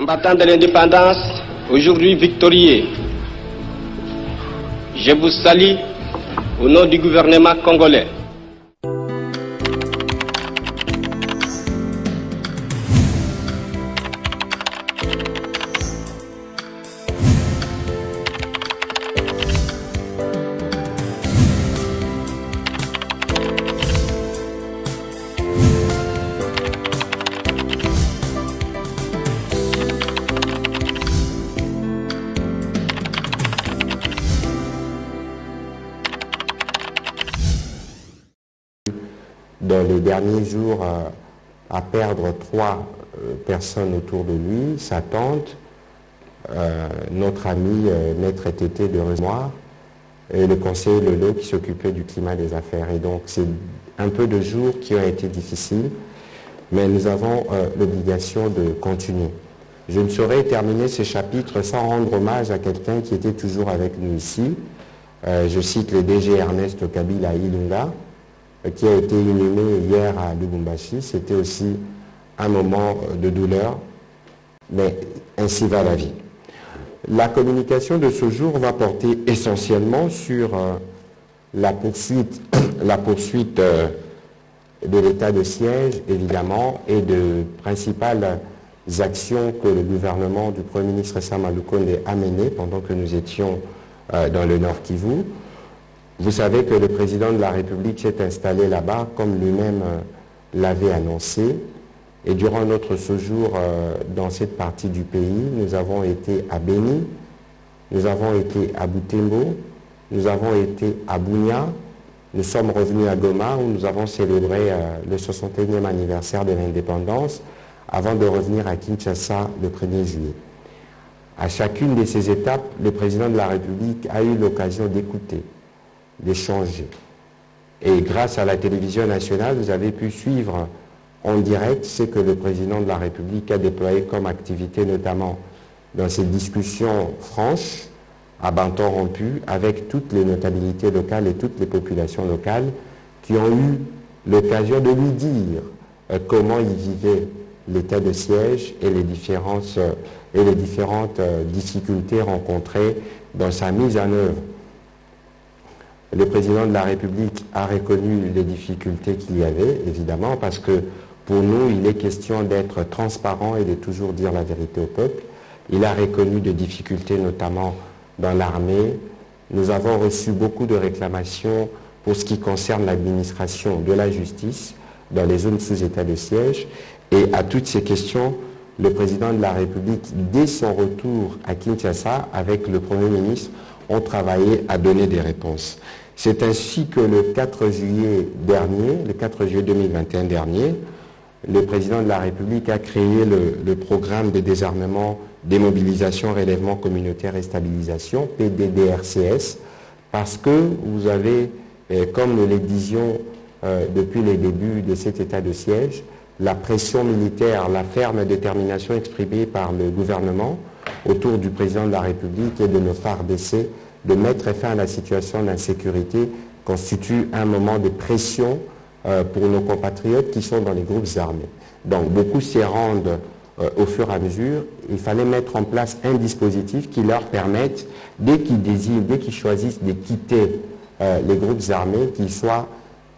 Combattants de l'indépendance, aujourd'hui victorieux, je vous salue au nom du gouvernement congolais. Dans les derniers jours, à perdre 3 personnes autour de lui, sa tante, notre ami Maître Tété de Remoire et le conseiller Lelo qui s'occupait du climat des affaires. Et donc c'est un peu de jours qui ont été difficiles, mais nous avons l'obligation de continuer. Je ne saurais terminer ce chapitre sans rendre hommage à quelqu'un qui était toujours avec nous ici. Je cite le DG Ernest Kabila Ilunga, qui a été inhumé hier à Lubumbashi. C'était aussi un moment de douleur, mais ainsi va la vie. La communication de ce jour va porter essentiellement sur la poursuite de l'état de siège, évidemment, et de principales actions que le gouvernement du Premier ministre Sama Lukonde a menées pendant que nous étions dans le Nord Kivu. Vous savez que le président de la République s'est installé là-bas, comme lui-même l'avait annoncé. Et durant notre séjour dans cette partie du pays, nous avons été à Beni, nous avons été à Butembo, nous avons été à Bunia, nous sommes revenus à Goma où nous avons célébré le 61e anniversaire de l'indépendance avant de revenir à Kinshasa le 1er juillet. À chacune de ces étapes, le président de la République a eu l'occasion d'écouter, d'échanger. Et grâce à la télévision nationale, vous avez pu suivre en direct ce que le président de la République a déployé comme activité, notamment dans ces discussions franches, à bâton rompu, avec toutes les notabilités locales et toutes les populations locales qui ont eu l'occasion de lui dire comment il vivait l'état de siège et les différentes difficultés rencontrées dans sa mise en œuvre. Le président de la République a reconnu les difficultés qu'il y avait, évidemment, parce que pour nous, il est question d'être transparent et de toujours dire la vérité au peuple. Il a reconnu des difficultés, notamment dans l'armée. Nous avons reçu beaucoup de réclamations pour ce qui concerne l'administration de la justice dans les zones sous état de siège. Et à toutes ces questions, le président de la République, dès son retour à Kinshasa, avec le Premier ministre, ont travaillé à donner des réponses. C'est ainsi que le 4 juillet dernier, le 4 juillet 2021 dernier, le président de la République a créé le programme de désarmement, démobilisation, relèvement communautaire et stabilisation, PDDRCS, parce que vous avez, comme nous le disions depuis les débuts de cet état de siège, la pression militaire, la ferme détermination exprimée par le gouvernement autour du président de la République et de nos FARDC de mettre fin à la situation d'insécurité constitue un moment de pression pour nos compatriotes qui sont dans les groupes armés. Donc beaucoup s'y rendent au fur et à mesure. Il fallait mettre en place un dispositif qui leur permette, dès qu'ils désirent, dès qu'ils choisissent de quitter les groupes armés, qu'ils soient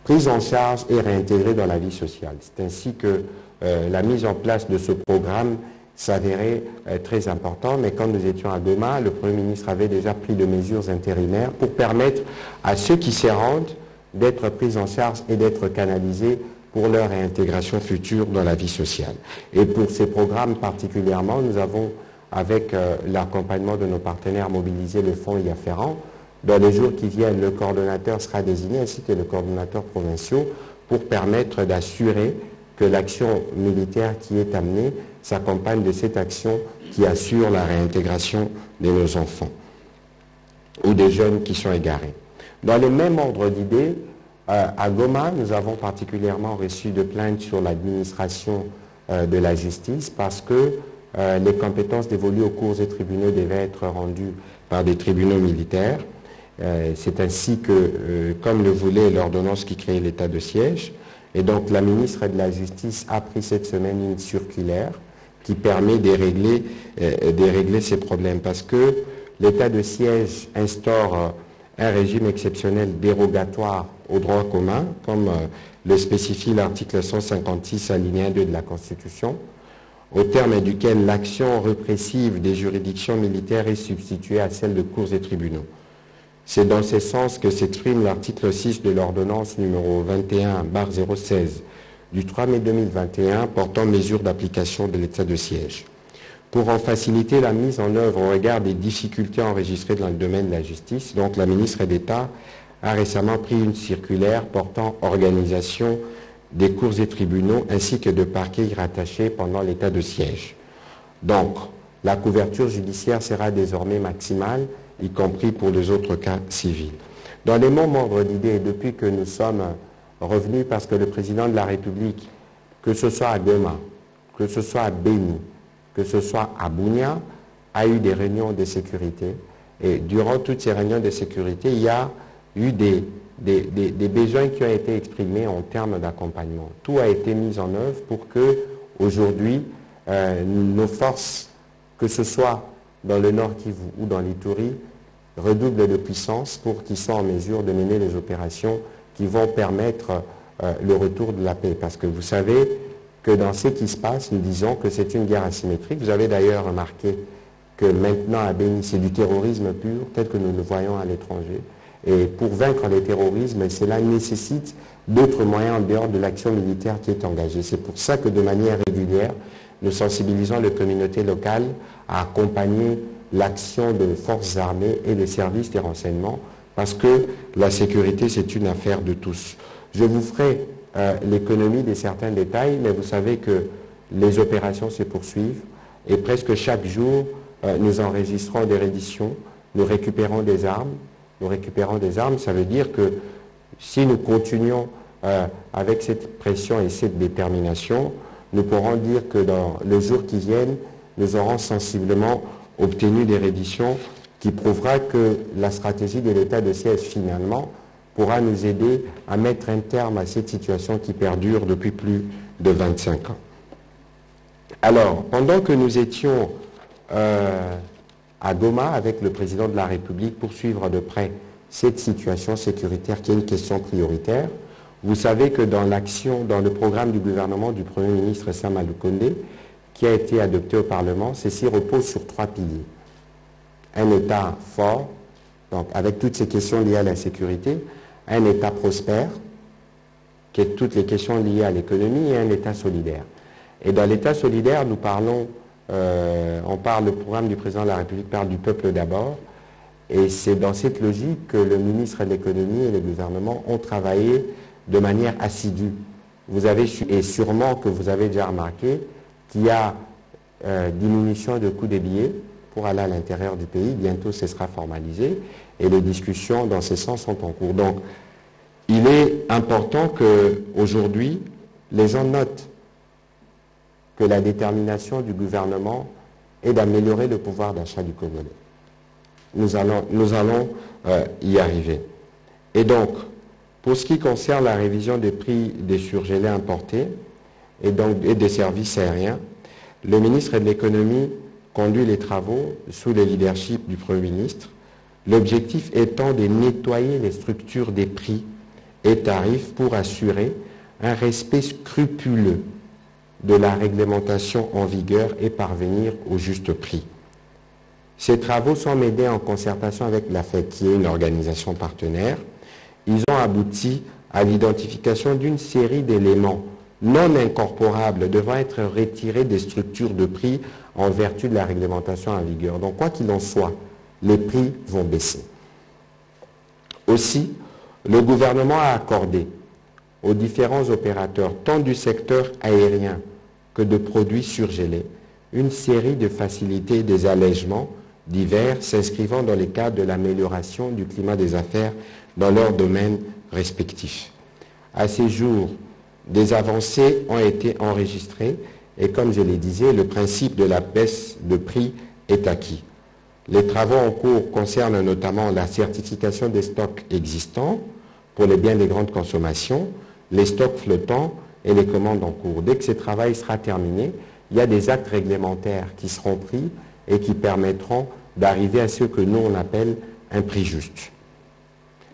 pris en charge et réintégrés dans la vie sociale. C'est ainsi que la mise en place de ce programme s'avérait très important, mais quand nous étions à Goma, le Premier ministre avait déjà pris de mesures intérimaires pour permettre à ceux qui s'y rendent d'être pris en charge et d'être canalisés pour leur réintégration future dans la vie sociale. Et pour ces programmes particulièrement, nous avons, avec l'accompagnement de nos partenaires, mobilisé le fonds y afférent. Dans les jours qui viennent, le coordonnateur sera désigné ainsi que le coordonnateur provinciaux pour permettre d'assurer que l'action militaire qui est amenée s'accompagne de cette action qui assure la réintégration de nos enfants ou des jeunes qui sont égarés. Dans le même ordre d'idées, à Goma, nous avons particulièrement reçu de plaintes sur l'administration de la justice parce que les compétences dévolues aux cours et tribunaux devaient être rendues par des tribunaux militaires. C'est ainsi que, comme le voulait l'ordonnance qui créait l'état de siège, et donc la ministre de la Justice a pris cette semaine une circulaire qui permet de régler ces problèmes. Parce que l'état de siège instaure un régime exceptionnel dérogatoire au droit commun, comme le spécifie l'article 156 alinéa 2 de la Constitution, au terme duquel l'action répressive des juridictions militaires est substituée à celle de cours et tribunaux. C'est dans ce sens que s'exprime l'article 6 de l'ordonnance numéro 21/016 du 3 mai 2021 portant mesures d'application de l'état de siège. Pour en faciliter la mise en œuvre au regard des difficultés enregistrées dans le domaine de la justice, donc la ministre d'État a récemment pris une circulaire portant organisation des cours et tribunaux ainsi que de parquets rattachés pendant l'état de siège. Donc, la couverture judiciaire sera désormais maximale, y compris pour les autres cas civils. Dans les mêmes ordres d'idées, depuis que nous sommes revenus, parce que le président de la République, que ce soit à Goma, que ce soit à Béni, que ce soit à Bunia, a eu des réunions de sécurité. Et durant toutes ces réunions de sécurité, il y a eu des besoins qui ont été exprimés en termes d'accompagnement. Tout a été mis en œuvre pour que, aujourd'hui, nos forces, que ce soit dans le Nord Kivu ou dans l'Ituri, redoublent de puissance pour qu'ils soient en mesure de mener les opérations qui vont permettre le retour de la paix. Parce que vous savez que dans ce qui se passe, nous disons que c'est une guerre asymétrique. Vous avez d'ailleurs remarqué que maintenant à Béni, c'est du terrorisme pur, tel que nous le voyons à l'étranger. Et pour vaincre le terrorisme, cela nécessite d'autres moyens en dehors de l'action militaire qui est engagée. C'est pour ça que de manière régulière, nous sensibilisons les communautés locales à accompagner l'action des forces armées et des services des renseignements, parce que la sécurité, c'est une affaire de tous. Je vous ferai l'économie de certains détails, mais vous savez que les opérations se poursuivent et presque chaque jour, nous enregistrons des redditions, nous récupérons des armes. Ça veut dire que si nous continuons avec cette pression et cette détermination, nous pourrons dire que dans les jours qui viennent, nous aurons sensiblement obtenu des redditions qui prouvera que la stratégie de l'état de siège, finalement, pourra nous aider à mettre un terme à cette situation qui perdure depuis plus de 25 ans. Alors, pendant que nous étions à Goma avec le président de la République pour suivre de près cette situation sécuritaire qui est une question prioritaire, vous savez que dans le programme du gouvernement du Premier ministre Sama Lukonde, qui a été adopté au Parlement, ceci repose sur 3 piliers. Un État fort, donc avec toutes ces questions liées à la sécurité, un État prospère, qui est toutes les questions liées à l'économie, et un État solidaire. Et dans l'État solidaire, nous parlons, le programme du président de la République parle du peuple d'abord, et c'est dans cette logique que le ministre de l'économie et le gouvernement ont travaillé de manière assidue. Vous avez, et sûrement que vous avez déjà remarqué, qu'il y a diminution de coût des billets pour aller à l'intérieur du pays. Bientôt, ce sera formalisé et les discussions dans ce sens sont en cours. Donc, il est important qu'aujourd'hui, les gens notent que la détermination du gouvernement est d'améliorer le pouvoir d'achat du Congolais. Nous allons y arriver. Et donc, pour ce qui concerne la révision des prix des surgelés importés et des services aériens, le ministre de l'économie conduit les travaux sous le leadership du Premier ministre, l'objectif étant de nettoyer les structures des prix et tarifs pour assurer un respect scrupuleux de la réglementation en vigueur et parvenir au juste prix. Ces travaux sont menés en concertation avec la FEC, qui est une organisation partenaire. Ils ont abouti à l'identification d'une série d'éléments non incorporables devant être retirés des structures de prix en vertu de la réglementation en vigueur. Donc, quoi qu'il en soit, les prix vont baisser. Aussi, le gouvernement a accordé aux différents opérateurs, tant du secteur aérien que de produits surgelés, une série de facilités et des allègements divers s'inscrivant dans les cadres de l'amélioration du climat des affaires dans leurs domaines respectifs. À ces jours, des avancées ont été enregistrées et comme je le disais, le principe de la baisse de prix est acquis. Les travaux en cours concernent notamment la certification des stocks existants pour les biens de grande consommation, les stocks flottants et les commandes en cours. Dès que ce travail sera terminé, il y a des actes réglementaires qui seront pris et qui permettront d'arriver à ce que nous on appelle un prix juste.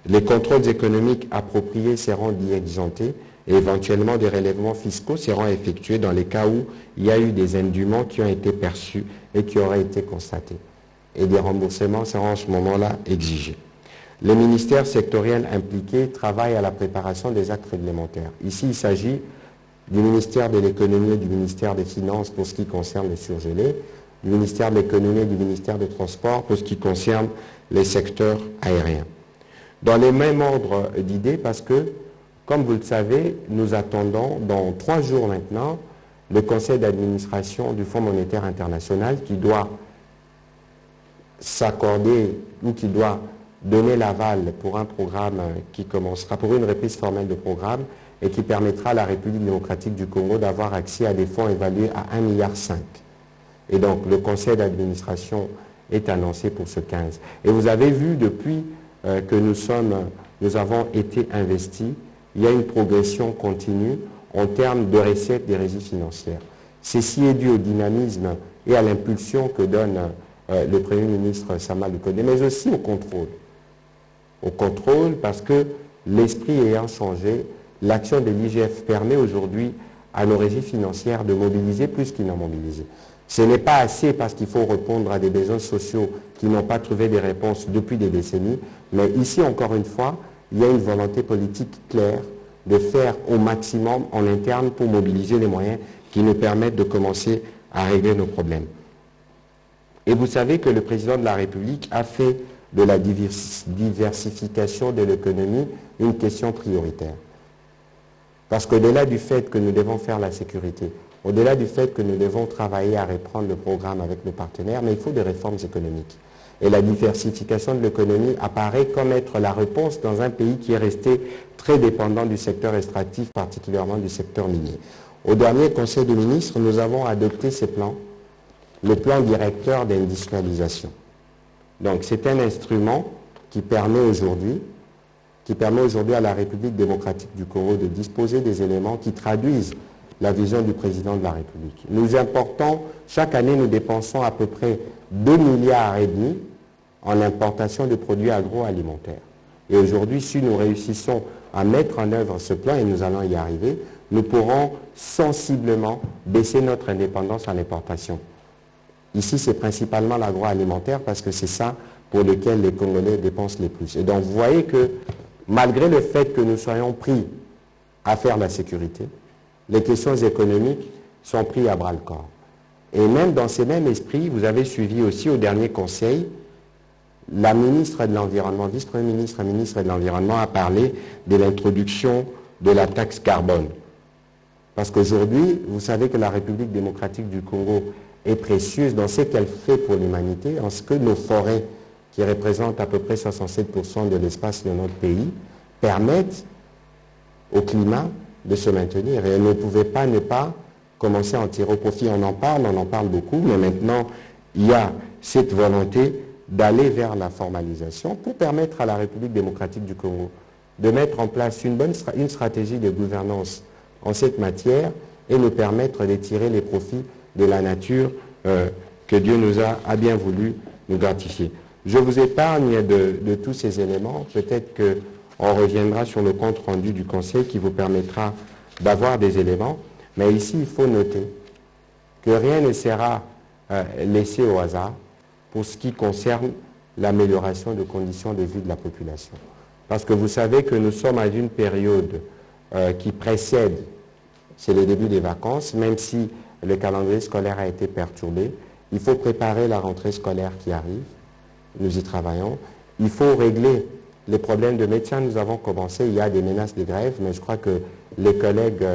Les contrôles économiques appropriés seront diligentés et éventuellement des relèvements fiscaux seront effectués dans les cas où il y a eu des indûments qui ont été perçus et qui auraient été constatés. Et des remboursements seront en ce moment-là exigés. Les ministères sectoriels impliqués travaillent à la préparation des actes réglementaires. Ici, il s'agit du ministère de l'économie et du ministère des Finances pour ce qui concerne les surgelés, du ministère de l'économie et du ministère des Transports pour ce qui concerne les secteurs aériens. Dans les mêmes ordres d'idées, parce que, comme vous le savez, nous attendons dans 3 jours maintenant le conseil d'administration du Fonds monétaire international qui doit s'accorder ou qui doit donner l'aval pour un programme qui commencera, pour une reprise formelle de programme et qui permettra à la République démocratique du Congo d'avoir accès à des fonds évalués à 1,5 milliard. Et donc le conseil d'administration est annoncé pour ce 15. Et vous avez vu depuis que nous avons été investis, il y a une progression continue en termes de recettes des régies financières. Ceci est dû au dynamisme et à l'impulsion que donne le Premier ministre Sama Lukonde, mais aussi au contrôle. Au contrôle parce que l'esprit ayant changé, l'action de l'IGF permet aujourd'hui à nos régies financières de mobiliser plus qu'ils n'ont mobilisé. Ce n'est pas assez parce qu'il faut répondre à des besoins sociaux qui n'ont pas trouvé des réponses depuis des décennies, mais ici encore une fois, il y a une volonté politique claire de faire au maximum en interne pour mobiliser les moyens qui nous permettent de commencer à régler nos problèmes. Et vous savez que le président de la République a fait de la diversification de l'économie une question prioritaire. Parce qu'au-delà du fait que nous devons faire la sécurité, au-delà du fait que nous devons travailler à reprendre le programme avec nos partenaires, mais il faut des réformes économiques. Et la diversification de l'économie apparaît comme être la réponse dans un pays qui est resté très dépendant du secteur extractif, particulièrement du secteur minier. Au dernier Conseil des ministres, nous avons adopté ces plans, le plan directeur d'industrialisation. Donc c'est un instrument qui permet aujourd'hui à la République démocratique du Congo de disposer des éléments qui traduisent la vision du président de la République. Nous importons, chaque année nous dépensons à peu près 2,5 milliards en importation de produits agroalimentaires. Et aujourd'hui, si nous réussissons à mettre en œuvre ce plan, et nous allons y arriver, nous pourrons sensiblement baisser notre indépendance en importation. Ici, c'est principalement l'agroalimentaire parce que c'est ça pour lequel les Congolais dépensent les plus. Et donc, vous voyez que malgré le fait que nous soyons pris à faire la sécurité, les questions économiques sont prises à bras-le-corps. Et même dans ces mêmes esprits, vous avez suivi aussi au dernier Conseil, la ministre de l'Environnement, vice-premier ministre, ministre de l'Environnement a parlé de l'introduction de la taxe carbone. Parce qu'aujourd'hui, vous savez que la République démocratique du Congo est précieuse dans ce qu'elle fait pour l'humanité, en ce que nos forêts, qui représentent à peu près 67% de l'espace de notre pays, permettent au climat de se maintenir. Et elle ne pouvait pas ne pas commencer à en tirer profit. On en parle beaucoup, mais maintenant, il y a cette volonté d'aller vers la formalisation pour permettre à la République démocratique du Congo de mettre en place une stratégie de gouvernance en cette matière et nous permettre de tirer les profits de la nature que Dieu nous a bien voulu nous gratifier. Je vous épargne de tous ces éléments. Peut-être qu'on reviendra sur le compte rendu du Conseil qui vous permettra d'avoir des éléments. Mais ici, il faut noter que rien ne sera laissé au hasard pour ce qui concerne l'amélioration des conditions de vie de la population. Parce que vous savez que nous sommes à une période qui précède, c'est le début des vacances, même si le calendrier scolaire a été perturbé. Il faut préparer la rentrée scolaire qui arrive. Nous y travaillons. Il faut régler les problèmes de médecins. Nous avons commencé, il y a des menaces de grève, mais je crois que les collègues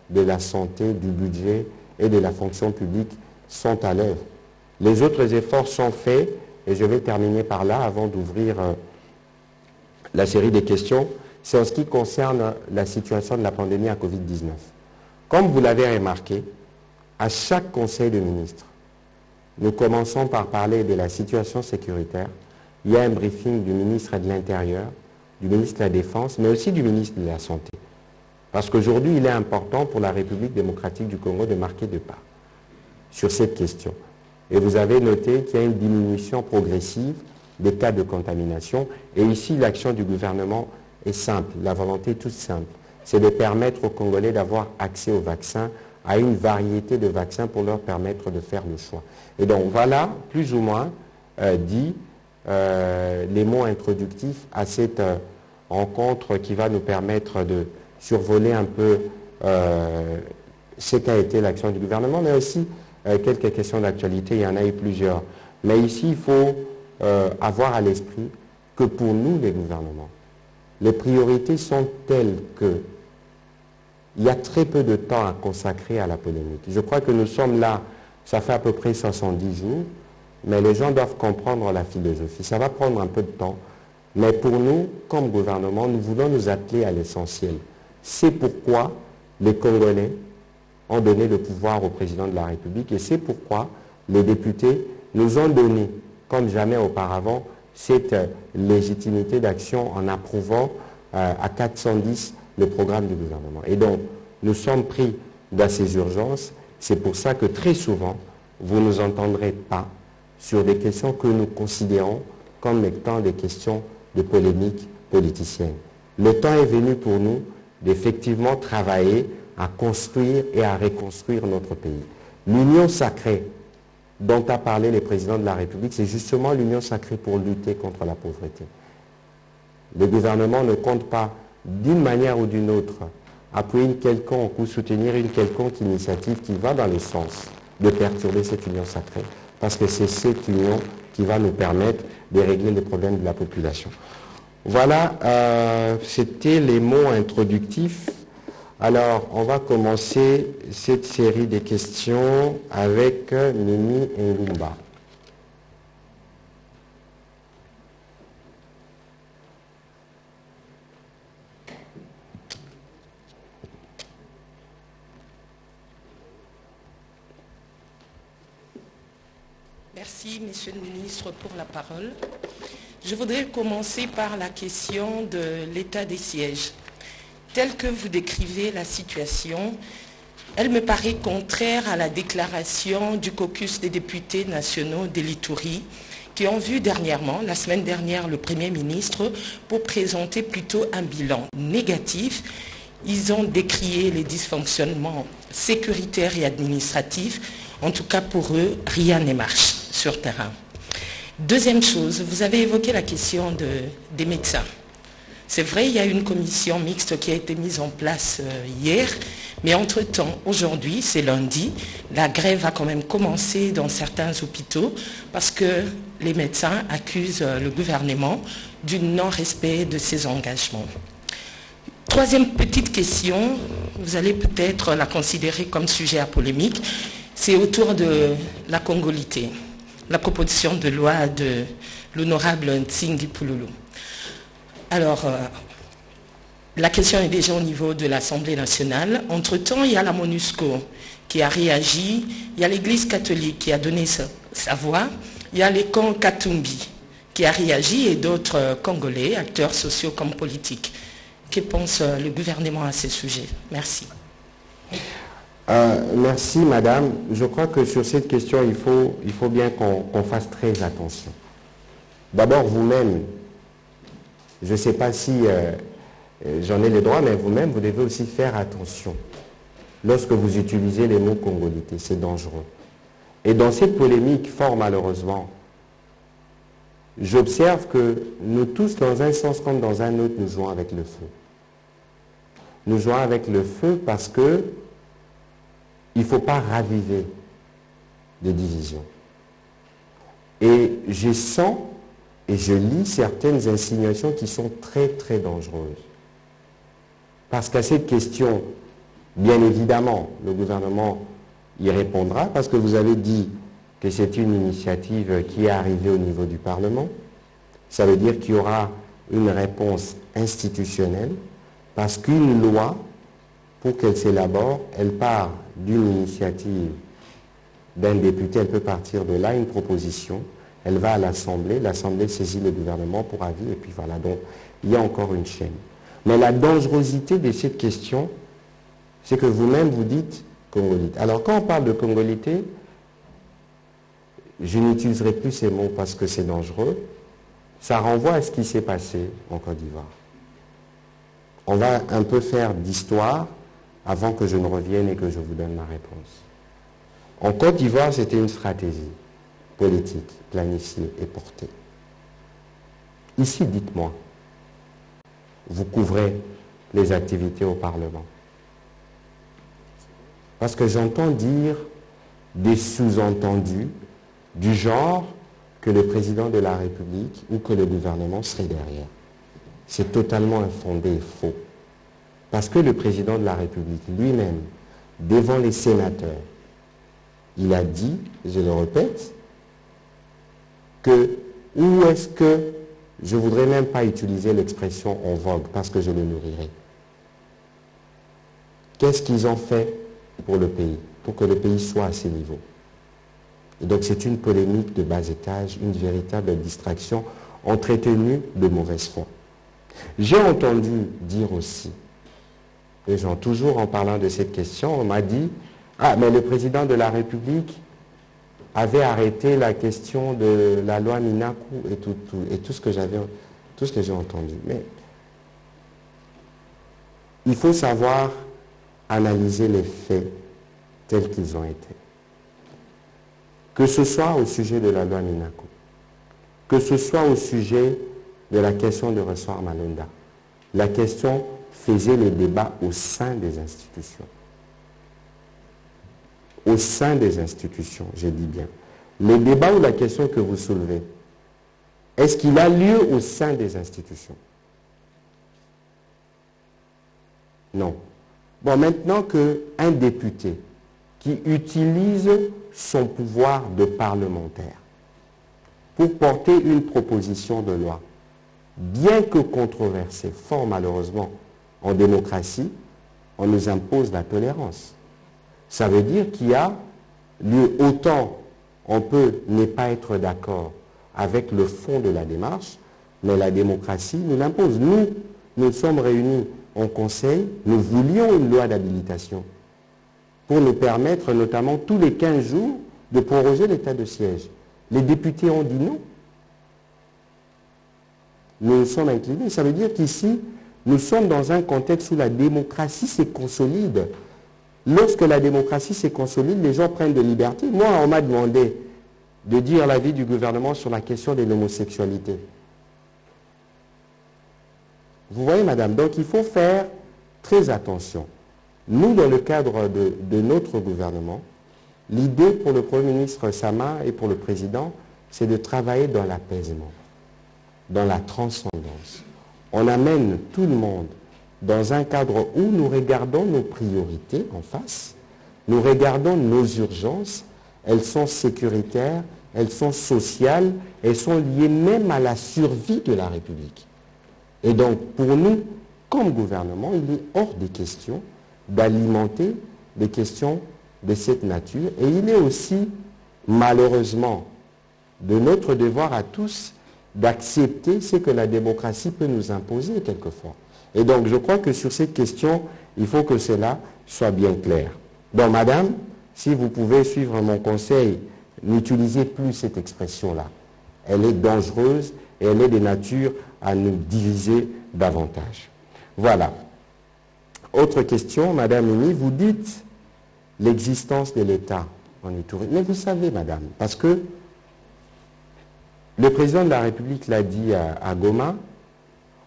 de la santé, du budget et de la fonction publique sont à l'œuvre. Les autres efforts sont faits, et je vais terminer par là avant d'ouvrir la série des questions. C'est en ce qui concerne la situation de la pandémie à Covid-19. Comme vous l'avez remarqué, à chaque Conseil de ministres, nous commençons par parler de la situation sécuritaire. Il y a un briefing du ministre de l'Intérieur, du ministre de la Défense, mais aussi du ministre de la Santé. Parce qu'aujourd'hui, il est important pour la République démocratique du Congo de marquer deux pas. sur cette question. Et vous avez noté qu'il y a une diminution progressive des cas de contamination. Et ici, l'action du gouvernement est simple, la volonté est toute simple. C'est de permettre aux Congolais d'avoir accès aux vaccins, à une variété de vaccins pour leur permettre de faire le choix. Et donc voilà, plus ou moins, dit les mots introductifs à cette rencontre qui va nous permettre de survoler un peu ce qu'a été l'action du gouvernement, mais aussi quelques questions d'actualité, il y en a eu plusieurs. Mais ici, il faut avoir à l'esprit que pour nous, les gouvernements, les priorités sont telles que il y a très peu de temps à consacrer à la polémique. Je crois que nous sommes là, ça fait à peu près 70 jours, mais les gens doivent comprendre la philosophie. Ça va prendre un peu de temps, mais pour nous, comme gouvernement, nous voulons nous atteler à l'essentiel. C'est pourquoi les Congolais ont donné le pouvoir au président de la République et c'est pourquoi les députés nous ont donné, comme jamais auparavant, cette légitimité d'action en approuvant à 410 le programme du gouvernement. Et donc, nous sommes pris dans ces urgences. C'est pour ça que très souvent, vous ne nous entendrez pas sur des questions que nous considérons comme étant des questions de polémique politicienne. Le temps est venu pour nous d'effectivement travailler à construire et à reconstruire notre pays. L'union sacrée dont a parlé le président de la République, c'est justement l'union sacrée pour lutter contre la pauvreté. Le gouvernement ne compte pas d'une manière ou d'une autre appuyer une quelconque ou soutenir une quelconque initiative qui va dans le sens de perturber cette union sacrée, parce que c'est cette union qui va nous permettre de régler les problèmes de la population. Voilà, c'était les mots introductifs. Alors, on va commencer cette série de questions avec Mimi Ngumba. Merci, Monsieur le Ministre, pour la parole. Je voudrais commencer par la question de l'état des sièges. Telle que vous décrivez la situation, elle me paraît contraire à la déclaration du caucus des députés nationaux de l'Ituri qui ont vu dernièrement, la semaine dernière, le Premier ministre pour présenter plutôt un bilan négatif. Ils ont décrié les dysfonctionnements sécuritaires et administratifs. En tout cas, pour eux, rien ne marche sur terrain. Deuxième chose, vous avez évoqué la question des médecins. C'est vrai, il y a une commission mixte qui a été mise en place hier, mais entre-temps, aujourd'hui, c'est lundi, la grève a quand même commencé dans certains hôpitaux parce que les médecins accusent le gouvernement du non-respect de ses engagements. Troisième petite question, vous allez peut-être la considérer comme sujet à polémique, c'est autour de la congolité, la proposition de loi de l'honorable Ntsingui Pouloulou. Alors, la question est déjà au niveau de l'Assemblée nationale. Entre-temps, il y a la MONUSCO qui a réagi, il y a l'Église catholique qui a donné sa voix, il y a les camps Katumbi qui a réagi et d'autres Congolais, acteurs sociaux comme politiques. Que pense le gouvernement à ces sujets? Merci. Merci, madame. Je crois que sur cette question, il faut bien qu'on fasse très attention. D'abord, vous-même, je ne sais pas si j'en ai le droit, mais vous-même, vous devez aussi faire attention lorsque vous utilisez les mots congolité. C'est dangereux. Et dans cette polémique, fort malheureusement, j'observe que nous tous, dans un sens comme dans un autre, nous jouons avec le feu. Nous jouons avec le feu parce que il ne faut pas raviver des divisions. Et je sens et je lis certaines insinuations qui sont très très dangereuses. Parce qu'à cette question, bien évidemment, le gouvernement y répondra, parce que vous avez dit que c'est une initiative qui est arrivée au niveau du Parlement. Ça veut dire qu'il y aura une réponse institutionnelle, parce qu'une loi, pour qu'elle s'élabore, elle part d'une initiative d'un député, elle peut partir de là, une proposition, elle va à l'Assemblée, l'Assemblée saisit le gouvernement pour avis, et puis voilà, donc il y a encore une chaîne. Mais la dangerosité de cette question, c'est que vous-même vous dites congolité. Alors quand on parle de congolité, je n'utiliserai plus ces mots parce que c'est dangereux, ça renvoie à ce qui s'est passé en Côte d'Ivoire. On va un peu faire d'histoire avant que je ne revienne et que je vous donne ma réponse. En Côte d'Ivoire, c'était une stratégie politique, planifiée et portée. Ici, dites-moi, vous couvrez les activités au Parlement. Parce que j'entends dire des sous-entendus du genre que le président de la République ou que le gouvernement serait derrière. C'est totalement infondé et faux. Parce que le président de la République lui-même, devant les sénateurs, il a dit, je le répète, que où est-ce que, je ne voudrais même pas utiliser l'expression en vogue parce que je le nourrirai. Qu'est-ce qu'ils ont fait pour le pays, pour que le pays soit à ces niveaux? Et donc c'est une polémique de bas étage, une véritable distraction entretenue de mauvaise foi. J'ai entendu dire aussi, et toujours en parlant de cette question, on m'a dit, ah mais le président de la République avait arrêté la question de la loi Minakou et tout ce que j'ai entendu. Mais il faut savoir analyser les faits tels qu'ils ont été. Que ce soit au sujet de la loi Minakou, que ce soit au sujet de la question de Ressoir Malonda, la question faisait le débat au sein des institutions. Au sein des institutions, je dis bien. Le débat ou la question que vous soulevez, est-ce qu'il a lieu au sein des institutions? Non. Bon, maintenant qu'un député qui utilise son pouvoir de parlementaire pour porter une proposition de loi, bien que controversée, fort malheureusement, en démocratie, on nous impose la tolérance. Ça veut dire qu'il y a lieu, autant on peut ne pas être d'accord avec le fond de la démarche, mais la démocratie nous l'impose. Nous sommes réunis en conseil, nous voulions une loi d'habilitation pour nous permettre, notamment tous les 15 jours, de proroger l'état de siège. Les députés ont dit non. Nous nous sommes inclinés. Ça veut dire qu'ici, nous sommes dans un contexte où la démocratie se consolide. Lorsque la démocratie se consolide, les gens prennent de liberté. Moi, on m'a demandé de dire l'avis du gouvernement sur la question de l'homosexualité. Vous voyez, madame, donc il faut faire très attention. Nous, dans le cadre de notre gouvernement, l'idée pour le Premier ministre Sama et pour le Président, c'est de travailler dans l'apaisement, dans la transcendance. On amène tout le monde dans un cadre où nous regardons nos priorités en face, nous regardons nos urgences, elles sont sécuritaires, elles sont sociales, elles sont liées même à la survie de la République. Et donc, pour nous, comme gouvernement, il est hors des questions d'alimenter des questions de cette nature. Et il est aussi, malheureusement, de notre devoir à tous d'accepter ce que la démocratie peut nous imposer quelquefois. Et donc, je crois que sur cette question, il faut que cela soit bien clair. Donc, madame, si vous pouvez suivre mon conseil, n'utilisez plus cette expression-là. Elle est dangereuse et elle est de nature à nous diviser davantage. Voilà. Autre question, madame Mimi, vous dites l'existence de l'État en Ituri. Mais vous savez, madame, parce que le président de la République l'a dit à Goma,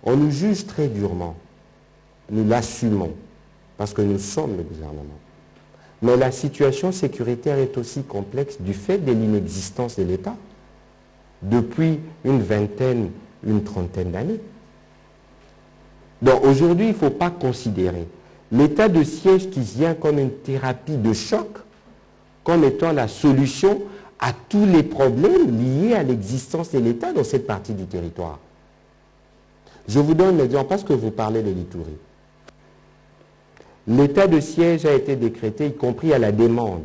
on nous juge très durement. Nous l'assumons, parce que nous sommes le gouvernement. Mais la situation sécuritaire est aussi complexe du fait de l'inexistence de l'État depuis une vingtaine, une trentaine d'années. Donc aujourd'hui, il ne faut pas considérer l'état de siège qui vient comme une thérapie de choc, comme étant la solution à tous les problèmes liés à l'existence de l'État dans cette partie du territoire. Je vous donne l'exemple parce que vous parlez de l'Ituri. L'état de siège a été décrété, y compris à la demande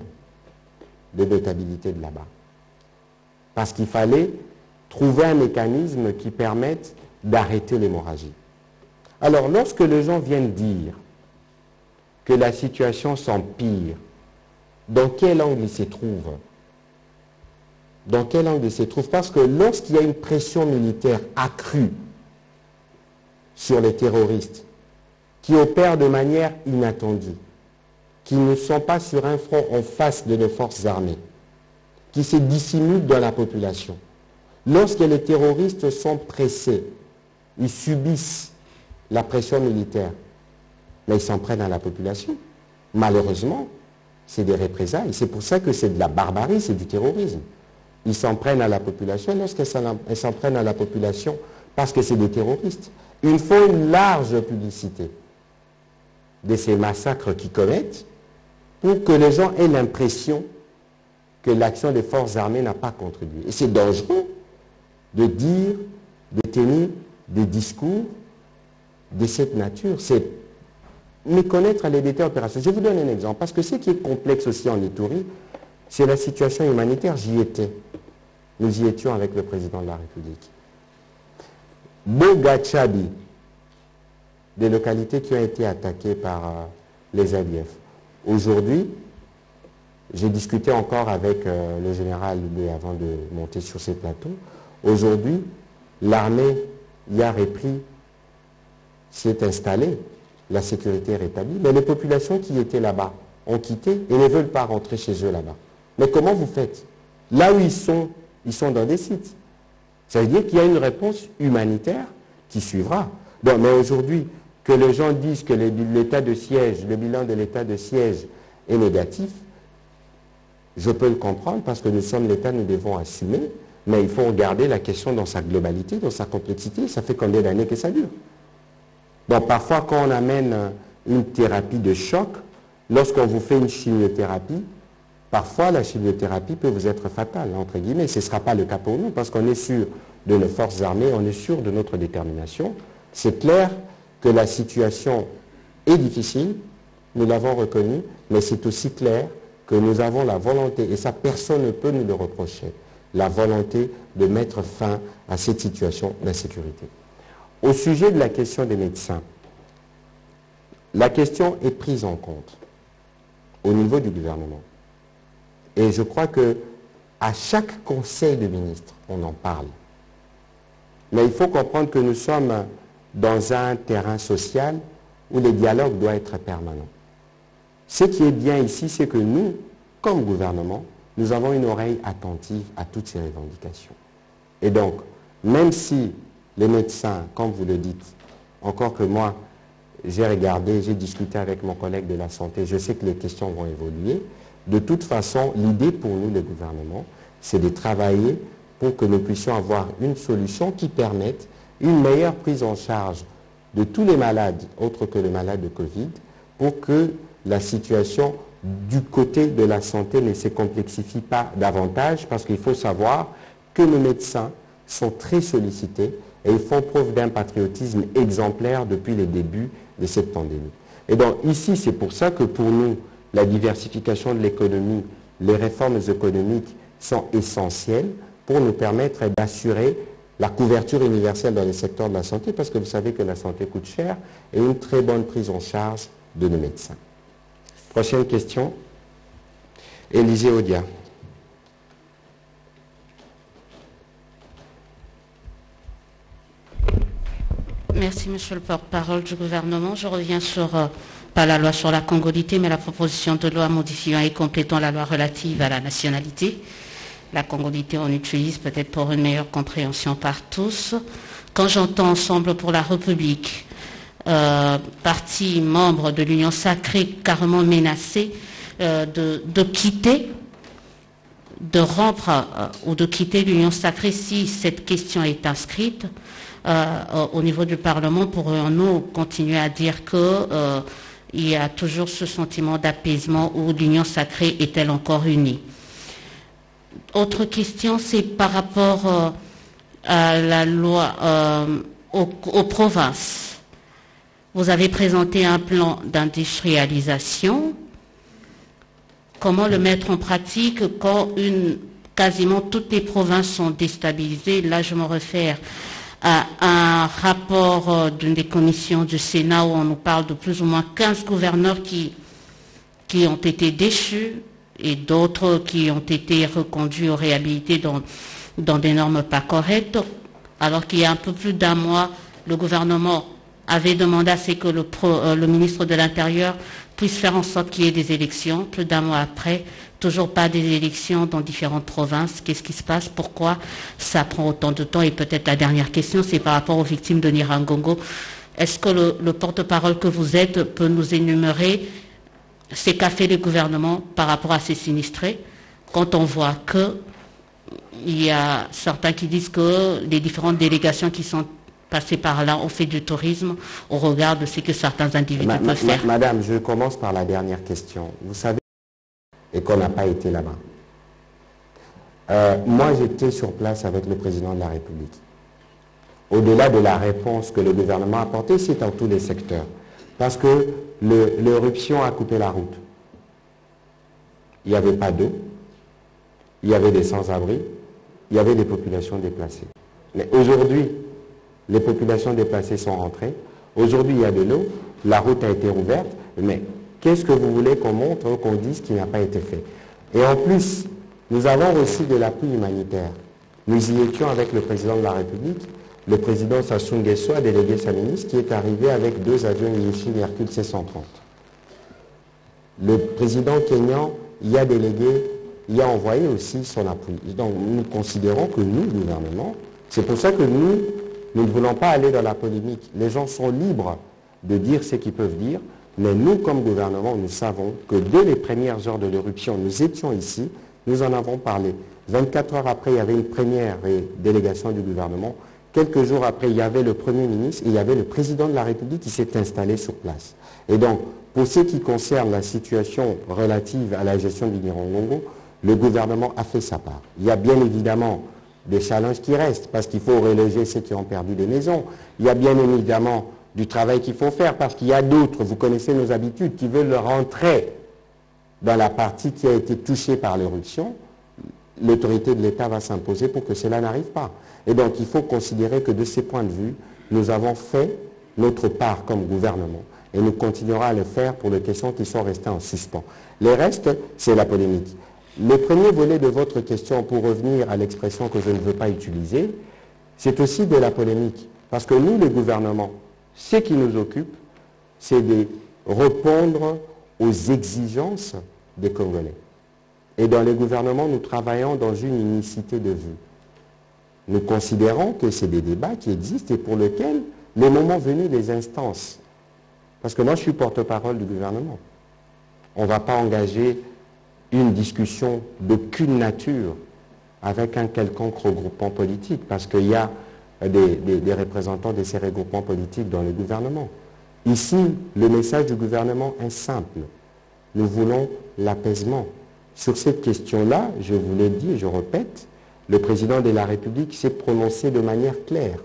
de notabilité de là-bas. Parce qu'il fallait trouver un mécanisme qui permette d'arrêter l'hémorragie. Alors, lorsque les gens viennent dire que la situation s'empire, dans quel angle ils se trouvent? dans quel angle il se trouve? Parce que lorsqu'il y a une pression militaire accrue sur les terroristes, qui opèrent de manière inattendue, qui ne sont pas sur un front en face de nos forces armées, qui se dissimulent dans la population, lorsque les terroristes sont pressés, ils subissent la pression militaire, mais ils s'en prennent à la population. Malheureusement, c'est des représailles. C'est pour ça que c'est de la barbarie, c'est du terrorisme. Ils s'en prennent à la population. Lorsqu'ils s'en prennent à la population, parce que c'est des terroristes, il faut une large publicité de ces massacres qu'ils commettent pour que les gens aient l'impression que l'action des forces armées n'a pas contribué. Et c'est dangereux de dire, de tenir des discours de cette nature. C'est méconnaître les détails opérationnels. Je vous donne un exemple, parce que ce qui est complexe aussi en Ituri, c'est la situation humanitaire. J'y étais. Nous y étions avec le président de la République. Bogachabi, des localités qui ont été attaquées par les ADF. Aujourd'hui, j'ai discuté encore avec le général Lubé avant de monter sur ces plateaux. Aujourd'hui, l'armée y a repris, s'y est installée, la sécurité est rétablie, mais les populations qui étaient là-bas ont quitté et ne veulent pas rentrer chez eux là-bas. Mais comment vous faites? Là où ils sont dans des sites. Ça veut dire qu'il y a une réponse humanitaire qui suivra. Donc, mais aujourd'hui, que les gens disent que l'état de siège, le bilan de l'état de siège est négatif, je peux le comprendre parce que nous sommes l'État, nous devons assumer, mais il faut regarder la question dans sa globalité, dans sa complexité. Ça fait combien d'années que ça dure? Donc parfois, quand on amène une thérapie de choc, lorsqu'on vous fait une chimiothérapie, parfois la chimiothérapie peut vous être fatale, entre guillemets. Ce ne sera pas le cas pour nous, parce qu'on est sûr de nos forces armées, on est sûr de notre détermination. C'est clair que la situation est difficile, nous l'avons reconnu, mais c'est aussi clair que nous avons la volonté, et ça personne ne peut nous le reprocher, la volonté de mettre fin à cette situation d'insécurité. Au sujet de la question des médecins, la question est prise en compte au niveau du gouvernement. Et je crois qu'à chaque conseil de ministres, on en parle. Mais il faut comprendre que nous sommes dans un terrain social où le dialogue doit être permanent. Ce qui est bien ici, c'est que nous, comme gouvernement, nous avons une oreille attentive à toutes ces revendications. Et donc, même si les médecins, comme vous le dites, encore que moi, j'ai regardé, j'ai discuté avec mon collègue de la santé, je sais que les questions vont évoluer. De toute façon, l'idée pour nous, le gouvernement, c'est de travailler pour que nous puissions avoir une solution qui permette une meilleure prise en charge de tous les malades, autres que les malades de Covid, pour que la situation du côté de la santé ne se complexifie pas davantage, parce qu'il faut savoir que nos médecins sont très sollicités et ils font preuve d'un patriotisme exemplaire depuis les débuts de cette pandémie. Et donc ici, c'est pour ça que pour nous, la diversification de l'économie, les réformes économiques sont essentielles pour nous permettre d'assurer la couverture universelle dans les secteurs de la santé, parce que vous savez que la santé coûte cher, et une très bonne prise en charge de nos médecins. Prochaine question. Élisée Odia. Merci, monsieur le porte-parole du gouvernement. Je reviens sur, pas la loi sur la congolité, mais la proposition de loi modifiant et complétant la loi relative à la nationalité. La congolité, on utilise peut-être pour une meilleure compréhension par tous. Quand j'entends Ensemble pour la République, parti membre de l'Union sacrée carrément menacé de quitter, de rompre ou de quitter l'Union sacrée si cette question est inscrite au niveau du Parlement, pourrions-nous continuer à dire que il y a toujours ce sentiment d'apaisement où l'Union sacrée est-elle encore unie? Autre question, c'est par rapport à la loi aux provinces. Vous avez présenté un plan d'industrialisation. Comment le mettre en pratique quand quasiment toutes les provinces sont déstabilisées? Là, je me réfère à un rapport d'une des commissions du Sénat où on nous parle de plus ou moins 15 gouverneurs qui ont été déchus, et d'autres qui ont été reconduits ou réhabilités dans des normes pas correctes, alors qu'il y a un peu plus d'un mois, le gouvernement avait demandé à ce que le ministre de l'Intérieur puisse faire en sorte qu'il y ait des élections. Plus d'un mois après, toujours pas des élections dans différentes provinces. Qu'est-ce qui se passe? Pourquoi ça prend autant de temps? Et peut-être la dernière question, c'est par rapport aux victimes de Nyiragongo. Est-ce que le porte-parole que vous êtes peut nous énumérer ce qu'a fait le gouvernement par rapport à ces sinistrés, quand on voit qu'il y a certains qui disent que les différentes délégations qui sont passées par là ont fait du tourisme au regard de ce que certains individus peuvent faire? Madame, je commence par la dernière question. Vous savez, et qu'on n'a pas été là-bas. Moi, j'étais sur place avec le président de la République. Au-delà de la réponse que le gouvernement a apportée, c'est dans tous les secteurs. Parce que l'éruption a coupé la route. Il n'y avait pas d'eau, il y avait des sans-abri, il y avait des populations déplacées. Mais aujourd'hui, les populations déplacées sont rentrées. Aujourd'hui, il y a de l'eau, la route a été rouverte, mais qu'est-ce que vous voulez qu'on montre, qu'on dise qui n'a pas été fait? Et en plus, nous avons reçu de l'appui humanitaire. Nous y étions avec le président de la République, le président Sassou Nguesso a délégué sa ministre qui est arrivé avec 2 avions Yushin Hercule C-130. Le président kényan y a délégué, y a envoyé aussi son appui. Donc nous considérons que nous, gouvernement, c'est pour ça que nous ne voulons pas aller dans la polémique. Les gens sont libres de dire ce qu'ils peuvent dire, mais nous, comme gouvernement, nous savons que dès les premières heures de l'éruption, nous étions ici, nous en avons parlé. 24 heures après, il y avait une première délégation du gouvernement. Quelques jours après, il y avait le Premier ministre et il y avait le Président de la République qui s'est installé sur place. Et donc, pour ce qui concerne la situation relative à la gestion du Nyiragongo, le gouvernement a fait sa part. Il y a bien évidemment des challenges qui restent, parce qu'il faut reloger ceux qui ont perdu des maisons. Il y a bien évidemment du travail qu'il faut faire, parce qu'il y a d'autres, vous connaissez nos habitudes, qui veulent rentrer dans la partie qui a été touchée par l'éruption. L'autorité de l'État va s'imposer pour que cela n'arrive pas. Et donc, il faut considérer que de ces points de vue, nous avons fait notre part comme gouvernement. Et nous continuerons à le faire pour les questions qui sont restées en suspens. Les restes, c'est la polémique. Le premier volet de votre question, pour revenir à l'expression que je ne veux pas utiliser, c'est aussi de la polémique. Parce que nous, le gouvernement, ce qui nous occupe, c'est de répondre aux exigences des Congolais. Et dans le gouvernement, nous travaillons dans une unicité de vue. Nous considérons que c'est des débats qui existent et pour lesquels, les moments venus, les instances, parce que moi je suis porte-parole du gouvernement, on ne va pas engager une discussion d'aucune nature avec un quelconque regroupement politique, parce qu'il y a des représentants de ces regroupements politiques dans le gouvernement. Ici, le message du gouvernement est simple. Nous voulons l'apaisement. Sur cette question-là, je vous l'ai dit et je répète, le président de la République s'est prononcé de manière claire.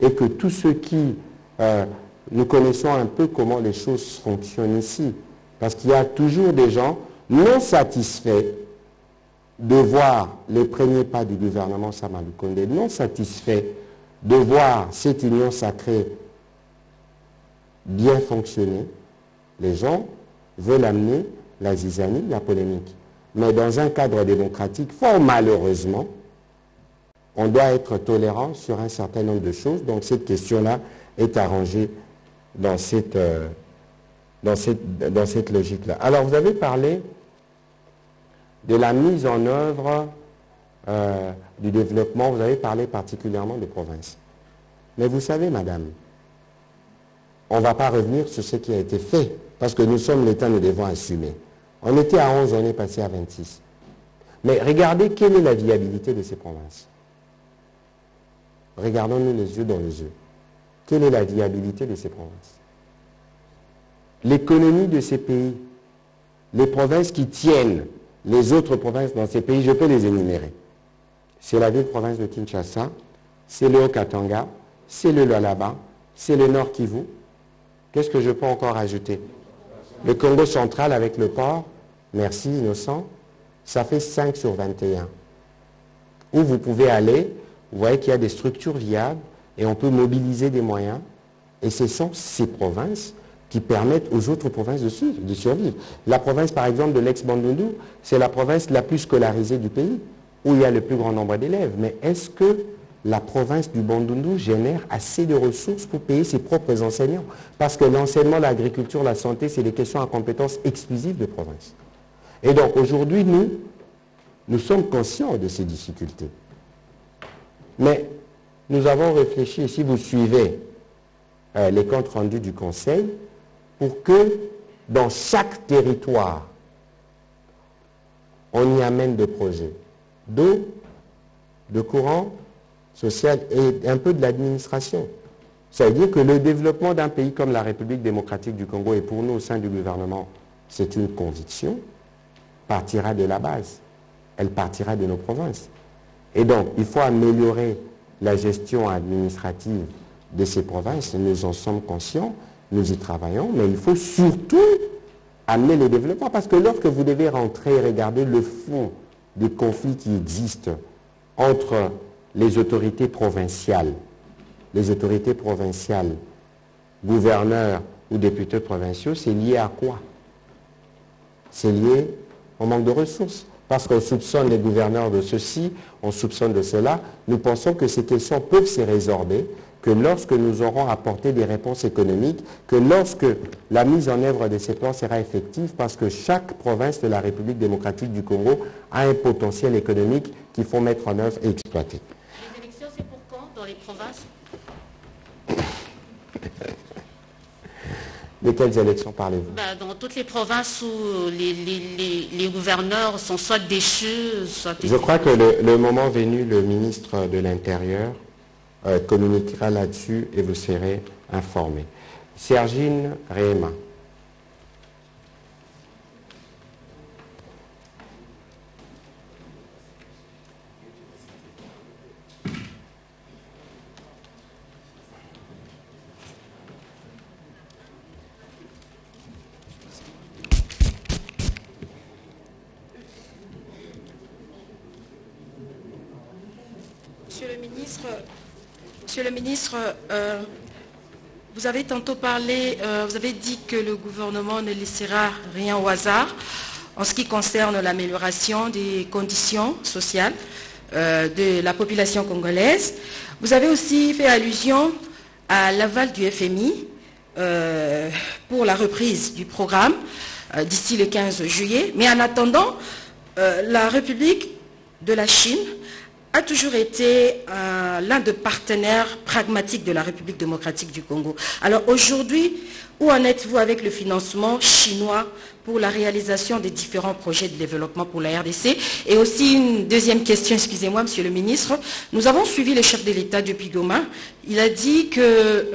Et que tous ceux qui... nous connaissons un peu comment les choses fonctionnent ici. Parce qu'il y a toujours des gens non satisfaits de voir les premiers pas du gouvernement Sama Lukonde, non satisfaits de voir cette union sacrée bien fonctionner. Les gens veulent amener la zizanie, la polémique. Mais dans un cadre démocratique, fort malheureusement, on doit être tolérant sur un certain nombre de choses. Donc cette question-là est arrangée dans cette logique-là. Alors vous avez parlé de la mise en œuvre du développement, vous avez parlé particulièrement des provinces. Mais vous savez, madame, on ne va pas revenir sur ce qui a été fait, parce que nous sommes l'État, nous devons assumer. On était à 11, on est passé à 26. Mais regardez quelle est la viabilité de ces provinces. Regardons-nous les yeux dans les yeux. Quelle est la viabilité de ces provinces? L'économie de ces pays, les provinces qui tiennent les autres provinces dans ces pays, je peux les énumérer. C'est la ville-province de Kinshasa, c'est le Haut-Katanga, c'est le Lualaba, c'est le Nord Kivu. Qu'est-ce que je peux encore ajouter? Le Congo central avec le port, merci Innocent, ça fait 5 sur 21. Où vous pouvez aller, vous voyez qu'il y a des structures viables et on peut mobiliser des moyens. Et ce sont ces provinces qui permettent aux autres provinces de survivre. La province, par exemple, de l'ex-Bandundu, c'est la province la plus scolarisée du pays, où il y a le plus grand nombre d'élèves. Mais est-ce que la province du Bandundu génère assez de ressources pour payer ses propres enseignants? Parce que l'enseignement, l'agriculture, la santé, c'est des questions à compétences exclusives de province. Et donc, aujourd'hui, nous sommes conscients de ces difficultés. Mais nous avons réfléchi, et si vous suivez les comptes rendus du Conseil, pour que dans chaque territoire, on y amène des projets d'eau, de courant social et un peu de l'administration. Ça veut dire que le développement d'un pays comme la République démocratique du Congo, et pour nous au sein du gouvernement, c'est une conviction, partira de la base. Elle partira de nos provinces. Et donc, il faut améliorer la gestion administrative de ces provinces. Nous en sommes conscients, nous y travaillons, mais il faut surtout amener le développement. Parce que lorsque vous devez rentrer et regarder le fond des conflits qui existent entre les autorités provinciales, gouverneurs ou députés provinciaux, c'est lié à quoi? C'est lié au manque de ressources. Parce qu'on soupçonne les gouverneurs de ceci, on soupçonne de cela. Nous pensons que ces questions peuvent se résorber, que lorsque nous aurons apporté des réponses économiques, que lorsque la mise en œuvre de ces plans sera effective, parce que chaque province de la République démocratique du Congo a un potentiel économique qu'il faut mettre en œuvre et exploiter. Les élections, c'est pour quand dans les provinces? De quelles élections parlez-vous? Dans toutes les provinces où les gouverneurs sont soit déchus, soit... Je crois que le moment venu, le ministre de l'Intérieur communiquera là-dessus et vous serez informés. Sergine Réma. Monsieur le ministre, vous avez tantôt parlé, vous avez dit que le gouvernement ne laissera rien au hasard en ce qui concerne l'amélioration des conditions sociales de la population congolaise. Vous avez aussi fait allusion à l'aval du FMI pour la reprise du programme d'ici le 15 juillet. Mais en attendant, la République de la Chine a toujours été l'un des partenaires pragmatiques de la République démocratique du Congo. Alors aujourd'hui, où en êtes-vous avec le financement chinois pour la réalisation des différents projets de développement pour la RDC? Et aussi une deuxième question, excusez-moi, monsieur le ministre. Nous avons suivi le chef de l'État depuis Goma. Il a dit que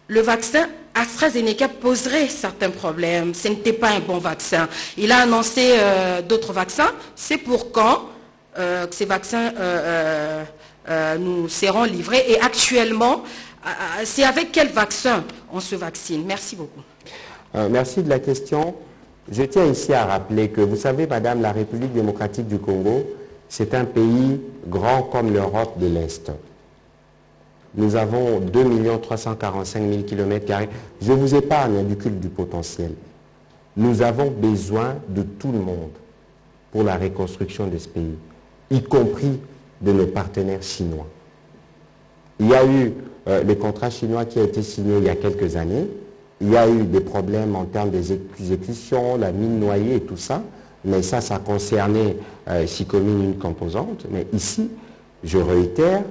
le vaccin AstraZeneca poserait certains problèmes. Ce n'était pas un bon vaccin. Il a annoncé d'autres vaccins. C'est pour quand que ces vaccins nous seront livrés? Et actuellement, c'est avec quel vaccin on se vaccine? Merci beaucoup. Merci de la question. Je tiens ici à rappeler que, vous savez, madame, la République démocratique du Congo, c'est un pays grand comme l'Europe de l'Est. Nous avons 2 345 000 km². Je vous épargne du culte du potentiel. Nous avons besoin de tout le monde pour la reconstruction de ce pays, y compris de nos partenaires chinois. Il y a eu le contrat chinois qui a été signé il y a quelques années. Il y a eu des problèmes en termes des exécutions, la mine noyée et tout ça. Mais ça a concerné 6 communes, une composante. Mais ici, je réitère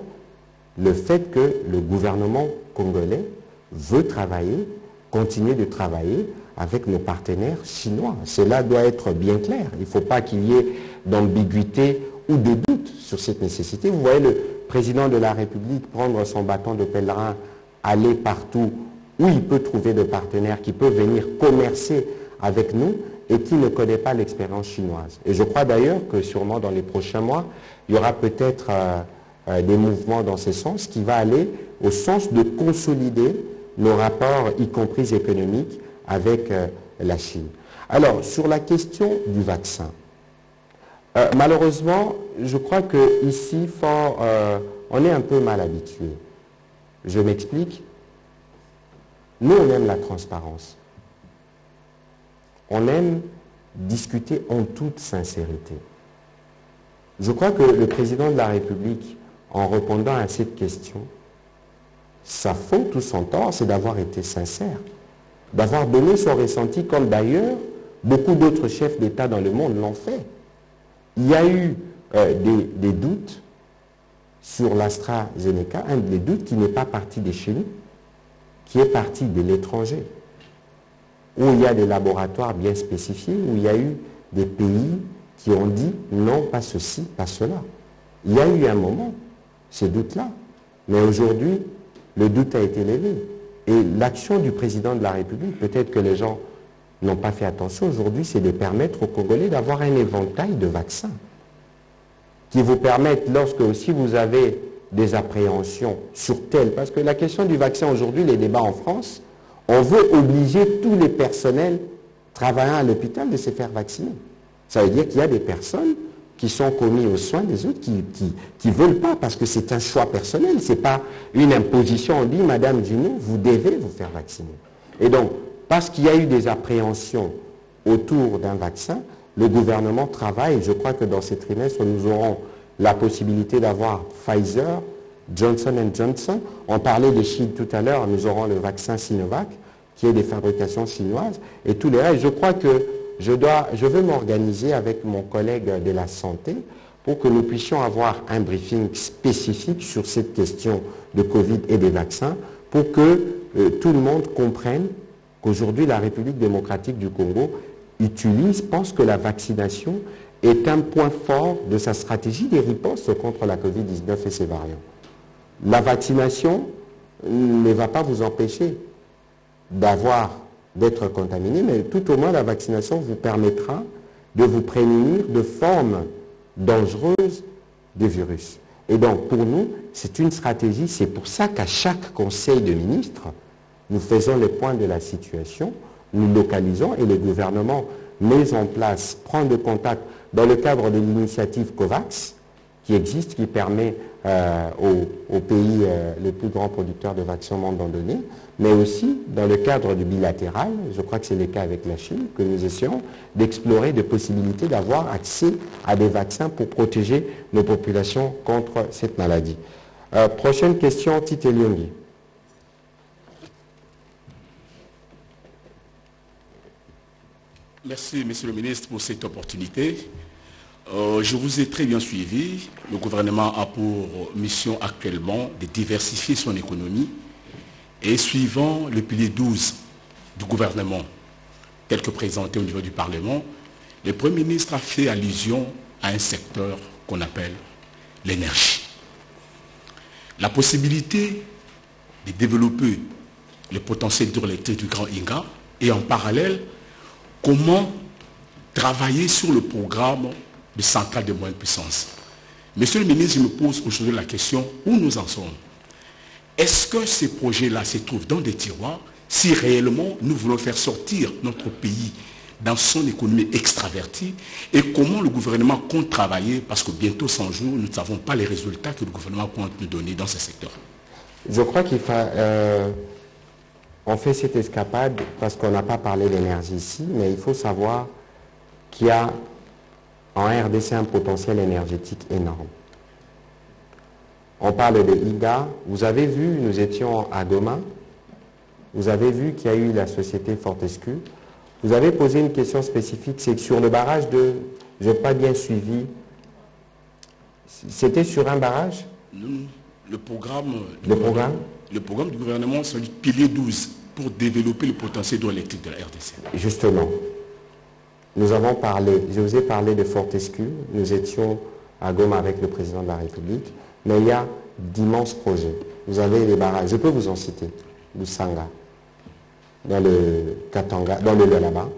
le fait que le gouvernement congolais veut travailler, continuer de travailler avec nos partenaires chinois. Cela doit être bien clair. Il ne faut pas qu'il y ait d'ambiguïté ou de doute sur cette nécessité. Vous voyez le président de la République prendre son bâton de pèlerin, aller partout où il peut trouver des partenaires qui peuvent venir commercer avec nous et qui ne connaissent pas l'expérience chinoise. Et je crois d'ailleurs que sûrement dans les prochains mois, il y aura peut-être des mouvements dans ce sens qui va aller au sens de consolider nos rapports, y compris économiques, avec la Chine. Alors, sur la question du vaccin, malheureusement, je crois qu'ici, on est un peu mal habitué. Je m'explique. Nous, on aime la transparence. On aime discuter en toute sincérité. Je crois que le président de la République, en répondant à cette question, sa faute ou son tort, c'est d'avoir été sincère, d'avoir donné son ressenti, comme d'ailleurs beaucoup d'autres chefs d'État dans le monde l'ont fait. Il y a eu des doutes sur l'AstraZeneca, un des doutes qui n'est pas parti de chez nous, qui est parti de l'étranger, où il y a des laboratoires bien spécifiés, où il y a eu des pays qui ont dit non, pas ceci, pas cela. Il y a eu un moment, ce doute-là, mais aujourd'hui, le doute a été levé. Et l'action du président de la République, peut-être que les gens n'ont pas fait attention aujourd'hui, c'est de permettre aux Congolais d'avoir un éventail de vaccins qui vous permettent, lorsque aussi vous avez des appréhensions sur tel, parce que la question du vaccin aujourd'hui, les débats en France, on veut obliger tous les personnels travaillant à l'hôpital de se faire vacciner. Ça veut dire qu'il y a des personnes qui sont commis aux soins des autres qui ne veulent pas, parce que c'est un choix personnel, ce n'est pas une imposition. On dit, Madame Gino, vous devez vous faire vacciner. Et donc, parce qu'il y a eu des appréhensions autour d'un vaccin, le gouvernement travaille. Je crois que dans ces trimestres, nous aurons la possibilité d'avoir Pfizer, Johnson & Johnson. On parlait de Chine tout à l'heure, nous aurons le vaccin Sinovac, qui est des fabrications chinoises, et tous les restes. Je crois que je veux m'organiser avec mon collègue de la santé pour que nous puissions avoir un briefing spécifique sur cette question de Covid et des vaccins, pour que tout le monde comprenne qu'aujourd'hui la République démocratique du Congo pense que la vaccination est un point fort de sa stratégie des ripostes contre la Covid-19 et ses variants. La vaccination ne va pas vous empêcher d'être contaminé, mais tout au moins la vaccination vous permettra de vous prémunir de formes dangereuses de virus. Et donc pour nous, c'est une stratégie, c'est pour ça qu'à chaque conseil de ministres, nous faisons le point de la situation, nous localisons et le gouvernement met en place, prend de contact dans le cadre de l'initiative COVAX qui existe, qui permet aux pays les plus grands producteurs de vaccins au monde d'en donner, mais aussi dans le cadre du bilatéral, je crois que c'est le cas avec la Chine, que nous essayons d'explorer des possibilités d'avoir accès à des vaccins pour protéger nos populations contre cette maladie. Prochaine question, Tite Lyongi. Merci, Monsieur le Ministre, pour cette opportunité. Je vous ai très bien suivi. Le gouvernement a pour mission actuellement de diversifier son économie et suivant le pilier 12 du gouvernement, tel que présenté au niveau du Parlement, le Premier ministre a fait allusion à un secteur qu'on appelle l'énergie. La possibilité de développer le potentiel hydroélectrique du Grand Inga et en parallèle, comment travailler sur le programme de centrales de moyenne puissance. Monsieur le ministre, je me pose aujourd'hui la question où nous en sommes. Est-ce que ces projets-là se trouvent dans des tiroirs si réellement nous voulons faire sortir notre pays dans son économie extravertie et comment le gouvernement compte travailler parce que bientôt 100 jours, nous ne savons pas les résultats que le gouvernement compte nous donner dans ce secteur. Je crois qu'il faut... on fait cette escapade parce qu'on n'a pas parlé d'énergie ici, mais il faut savoir qu'il y a en RDC un potentiel énergétique énorme. On parle de IGA. Vous avez vu, nous étions à Goma. Vous avez vu qu'il y a eu la société Fortescue. Vous avez posé une question spécifique, c'est que sur le barrage de... Je n'ai pas bien suivi. C'était sur un barrage? Le programme du gouvernement, c'est le pilier 12 pour développer le potentiel hydroélectrique de la RDC. Justement. Nous avons parlé, je vous ai parlé de Fortescue, nous étions à Goma avec le président de la République, mais il y a d'immenses projets. Vous avez les barrages, je peux vous en citer, Lusanga, dans le Katanga, dans le Lualaba,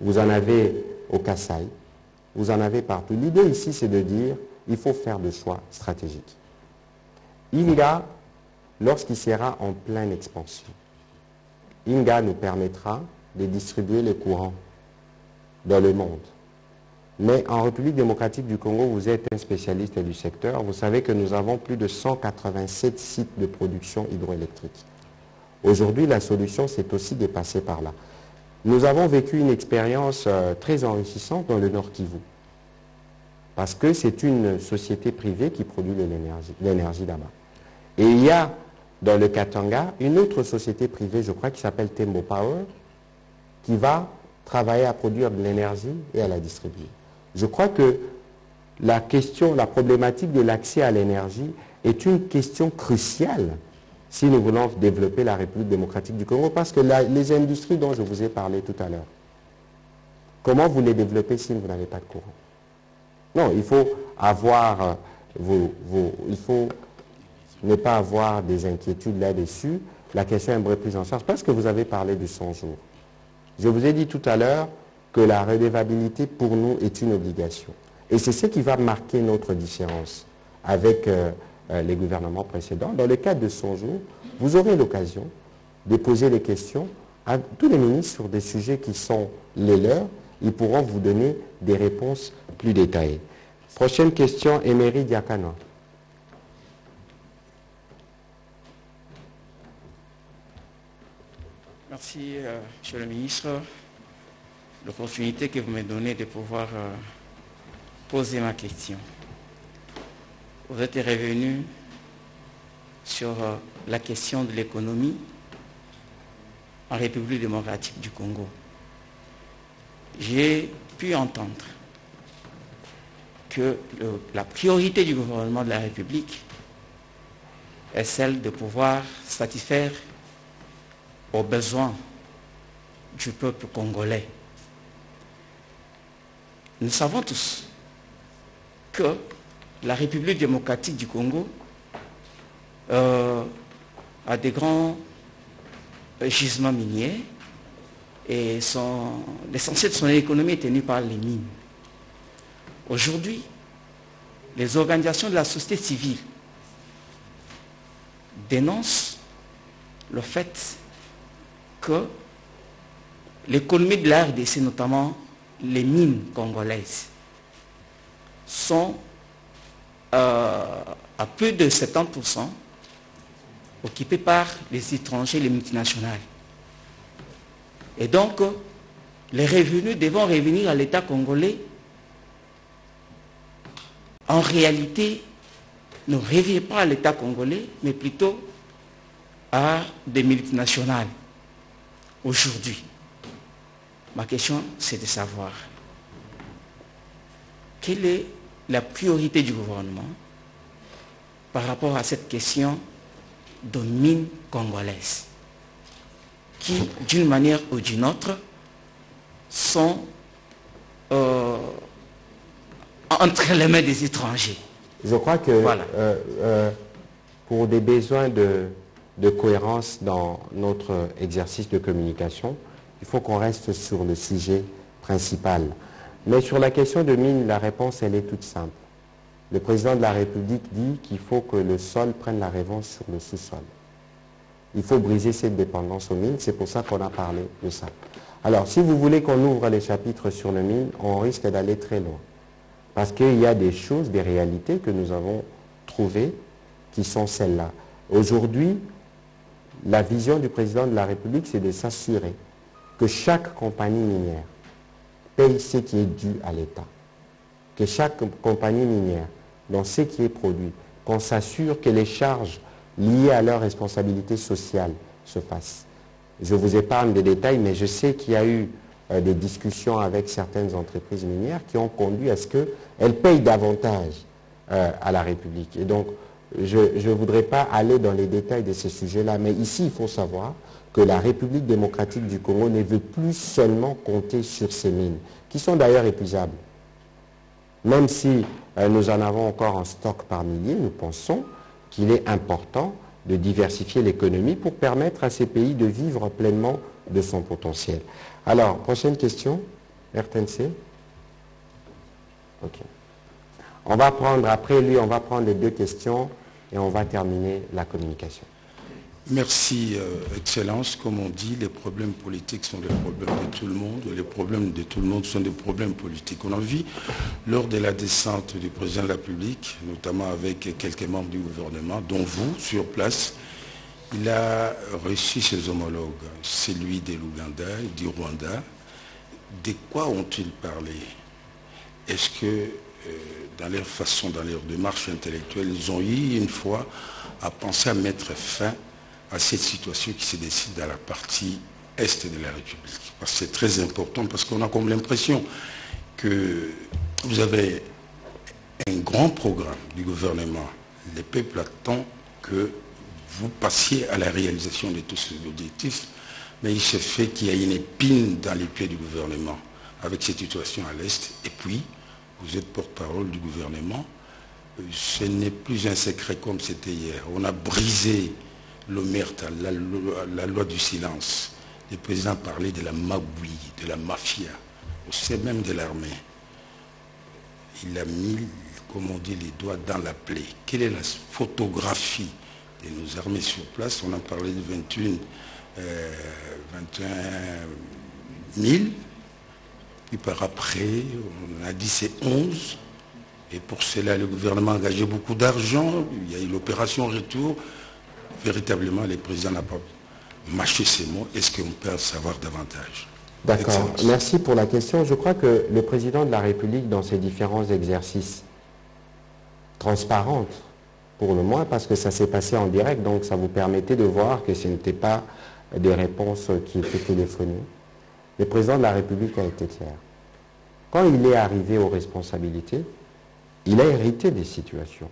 vous en avez au Kasaï, vous en avez partout. L'idée ici, c'est de dire, il faut faire des choix stratégiques. INGA, lorsqu'il sera en pleine expansion, INGA nous permettra de distribuer les courants dans le monde. Mais en République démocratique du Congo, vous êtes un spécialiste du secteur. Vous savez que nous avons plus de 187 sites de production hydroélectrique. Aujourd'hui, la solution, c'est aussi de passer par là. Nous avons vécu une expérience très enrichissante dans le Nord Kivu. Parce que c'est une société privée qui produit l'énergie là-bas. Et il y a, dans le Katanga, une autre société privée, je crois, qui s'appelle Tembo Power, qui va travailler à produire de l'énergie et à la distribuer. Je crois que la problématique de l'accès à l'énergie est une question cruciale si nous voulons développer la République démocratique du Congo, parce que les industries dont je vous ai parlé tout à l'heure, comment vous les développez si vous n'avez pas de courant? Non, il faut avoir il faut ne pas avoir des inquiétudes là-dessus. La question est une vraie prise en charge, parce que vous avez parlé du 100 jours. Je vous ai dit tout à l'heure que la redevabilité pour nous est une obligation. Et c'est ce qui va marquer notre différence avec les gouvernements précédents. Dans le cadre de 100 jours, vous aurez l'occasion de poser des questions à tous les ministres sur des sujets qui sont les leurs. Ils pourront vous donner des réponses plus détaillées. Prochaine question, Emery Diakano. Merci, Monsieur le ministre, l'opportunité que vous me donnez de pouvoir poser ma question. Vous êtes revenu sur la question de l'économie en République démocratique du Congo. J'ai pu entendre que la priorité du gouvernement de la République est celle de pouvoir satisfaire aux besoins du peuple congolais. Nous savons tous que la République démocratique du Congo a des grands gisements miniers et l'essentiel de son économie est tenu par les mines. Aujourd'hui, les organisations de la société civile dénoncent le fait que l'économie de la RDC, notamment les mines congolaises, sont à plus de 70% occupées par les étrangers, les multinationales. Et donc, les revenus devront revenir à l'État congolais. En réalité, ne reviennent pas à l'État congolais, mais plutôt à des multinationales. Aujourd'hui, ma question, c'est de savoir quelle est la priorité du gouvernement par rapport à cette question de mines congolaises qui, d'une manière ou d'une autre, sont entre les mains des étrangers. Je crois que voilà. Pour des besoins de cohérence dans notre exercice de communication, il faut qu'on reste sur le sujet principal. Mais sur la question de mines, la réponse, elle est toute simple. Le président de la République dit qu'il faut que le sol prenne la revanche sur le sous-sol. Il faut briser cette dépendance aux mines, c'est pour ça qu'on a parlé de ça. Alors, si vous voulez qu'on ouvre les chapitres sur les mines, on risque d'aller très loin. Parce qu'il y a des choses, des réalités que nous avons trouvées qui sont celles-là. Aujourd'hui, la vision du président de la République, c'est de s'assurer que chaque compagnie minière paye ce qui est dû à l'État. Que chaque compagnie minière, dans ce qui est produit, qu'on s'assure que les charges liées à leur responsabilité sociale se fassent. Je vous épargne des détails, mais je sais qu'il y a eu des discussions avec certaines entreprises minières qui ont conduit à ce qu'elles payent davantage à la République. Et donc, je ne voudrais pas aller dans les détails de ces sujets-là, mais ici, il faut savoir que la République démocratique du Congo ne veut plus seulement compter sur ces mines, qui sont d'ailleurs épuisables. Même si nous en avons encore en stock par milliers, nous pensons qu'il est important de diversifier l'économie pour permettre à ces pays de vivre pleinement de son potentiel. Alors, prochaine question, RTNC. Ok. On va prendre, après lui, on va prendre les deux questions et on va terminer la communication. Merci, Excellence. Comme on dit, les problèmes politiques sont les problèmes de tout le monde. Les problèmes de tout le monde sont des problèmes politiques. On a vu, lors de la descente du président de la République, notamment avec quelques membres du gouvernement, dont vous, sur place, Il a reçu ses homologues, celui de l'Ouganda et du Rwanda. De quoi ont-ils parlé? Est-ce que dans leur façon, dans leur démarche intellectuelle, ils ont eu une fois à penser à mettre fin à cette situation qui se décide dans la partie est de la République? Parce que c'est très important, parce qu'on a comme l'impression que vous avez un grand programme du gouvernement. Le peuple attend que vous passiez à la réalisation de tous ces objectifs, mais il se fait qu'il y a une épine dans les pieds du gouvernement avec cette situation à l'Est. Et puis, vous êtes porte-parole du gouvernement. Ce n'est plus un secret comme c'était hier. On a brisé l'omerta, la loi du silence. Le président parlait de la magouille, de la mafia, au sein même de l'armée. Il a mis, comme on dit, les doigts dans la plaie. Quelle est la photographie de nos armées sur place? On a parlé de 21 000. Puis par après, on a dit c'est 11. Et pour cela, le gouvernement a engagé beaucoup d'argent. Il y a eu l'opération Retour. Véritablement, le président n'a pas mâché ses mots. Est-ce qu'on peut en savoir davantage? D'accord. Merci pour la question. Je crois que le président de la République, dans ses différents exercices transparents, pour le moins, parce que ça s'est passé en direct, donc ça vous permettait de voir que ce n'était pas des réponses qui étaient téléphonées. Le président de la République a été clair. Quand il est arrivé aux responsabilités, il a hérité des situations.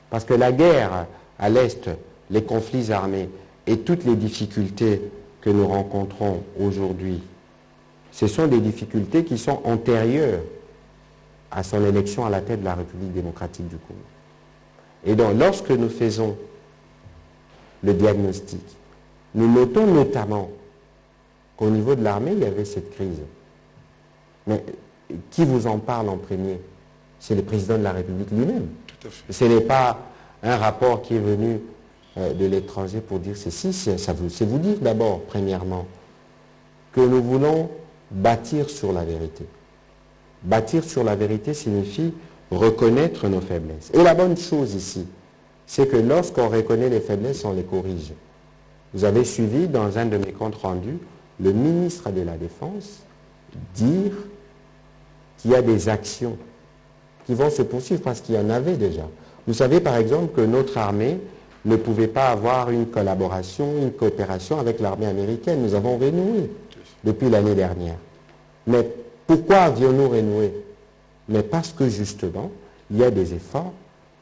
Parce que la guerre à l'Est, les conflits armés et toutes les difficultés que nous rencontrons aujourd'hui, ce sont des difficultés qui sont antérieures à son élection à la tête de la République démocratique du Congo. Et donc, lorsque nous faisons le diagnostic, nous notons notamment qu'au niveau de l'armée, il y avait cette crise. Mais qui vous en parle en premier? C'est le président de la République lui-même. Ce n'est pas un rapport qui est venu de l'étranger pour dire ceci. C'est vous dire d'abord, premièrement, que nous voulons bâtir sur la vérité. Bâtir sur la vérité signifie reconnaître nos faiblesses. Et la bonne chose ici, c'est que lorsqu'on reconnaît les faiblesses, on les corrige. Vous avez suivi dans un de mes comptes rendus le ministre de la Défense dire qu'il y a des actions qui vont se poursuivre parce qu'il y en avait déjà. Vous savez par exemple que notre armée ne pouvait pas avoir une collaboration, une coopération avec l'armée américaine. Nous avons renoué depuis l'année dernière. Mais pourquoi avions-nous renoué? Mais parce que justement, il y a des efforts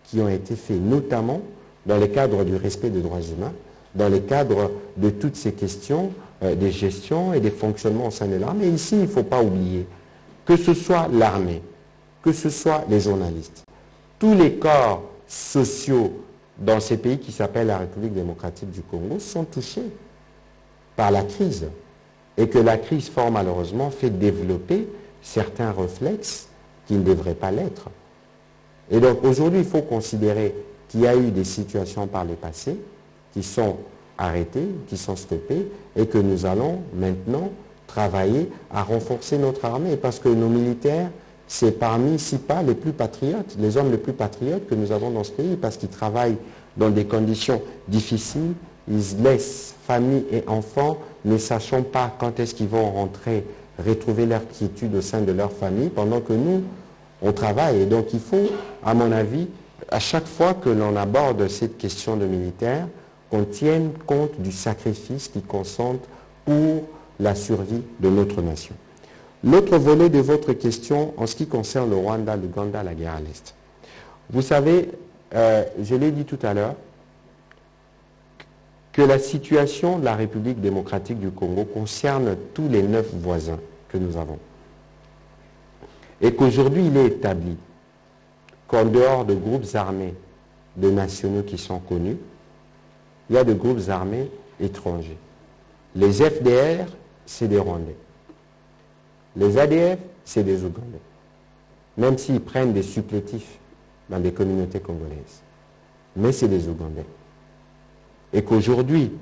qui ont été faits, notamment dans le cadre du respect des droits humains, dans le cadre de toutes ces questions des gestions et des fonctionnements au sein de l'armée. Et ici, il ne faut pas oublier que ce soit l'armée, que ce soit les journalistes, tous les corps sociaux dans ces pays qui s'appellent la République démocratique du Congo sont touchés par la crise. Et que la crise fort malheureusement fait développer certains réflexes qui ne devraient pas l'être. Et donc aujourd'hui, il faut considérer qu'il y a eu des situations par le passé qui sont arrêtées, qui sont stoppées, et que nous allons maintenant travailler à renforcer notre armée, parce que nos militaires, c'est parmi, si pas les plus patriotes, les hommes les plus patriotes que nous avons dans ce pays, parce qu'ils travaillent dans des conditions difficiles, ils laissent famille et enfants, ne sachant pas quand est-ce qu'ils vont rentrer, retrouver leur quiétude au sein de leur famille, pendant que nous, on travaille. Et donc il faut, à mon avis, à chaque fois que l'on aborde cette question de militaires, qu'on tienne compte du sacrifice qu'ils consentent pour la survie de notre nation. L'autre volet de votre question, en ce qui concerne le Rwanda, l'Ouganda, la guerre à l'Est. Vous savez, je l'ai dit tout à l'heure, que la situation de la République démocratique du Congo concerne tous les 9 voisins que nous avons. Et qu'aujourd'hui, il est établi qu'en dehors de groupes armés de nationaux qui sont connus, il y a des groupes armés étrangers. Les FDR, c'est des Rwandais. Les ADF, c'est des Ougandais. Même s'ils prennent des supplétifs dans des communautés congolaises. Mais c'est des Ougandais. Et qu'aujourd'hui,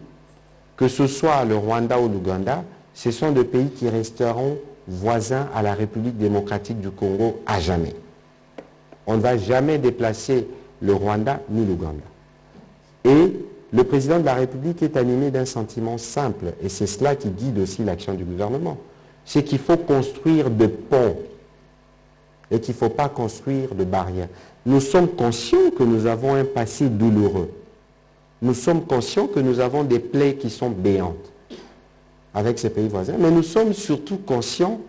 que ce soit le Rwanda ou l'Ouganda, ce sont des pays qui resteront voisins à la République démocratique du Congo à jamais. On ne va jamais déplacer le Rwanda ni l'Ouganda. Et le président de la République est animé d'un sentiment simple, et c'est cela qui guide aussi l'action du gouvernement. C'est qu'il faut construire des ponts et qu'il ne faut pas construire de barrières. Nous sommes conscients que nous avons un passé douloureux. Nous sommes conscients que nous avons des plaies qui sont béantes avec ces pays voisins, mais nous sommes surtout conscients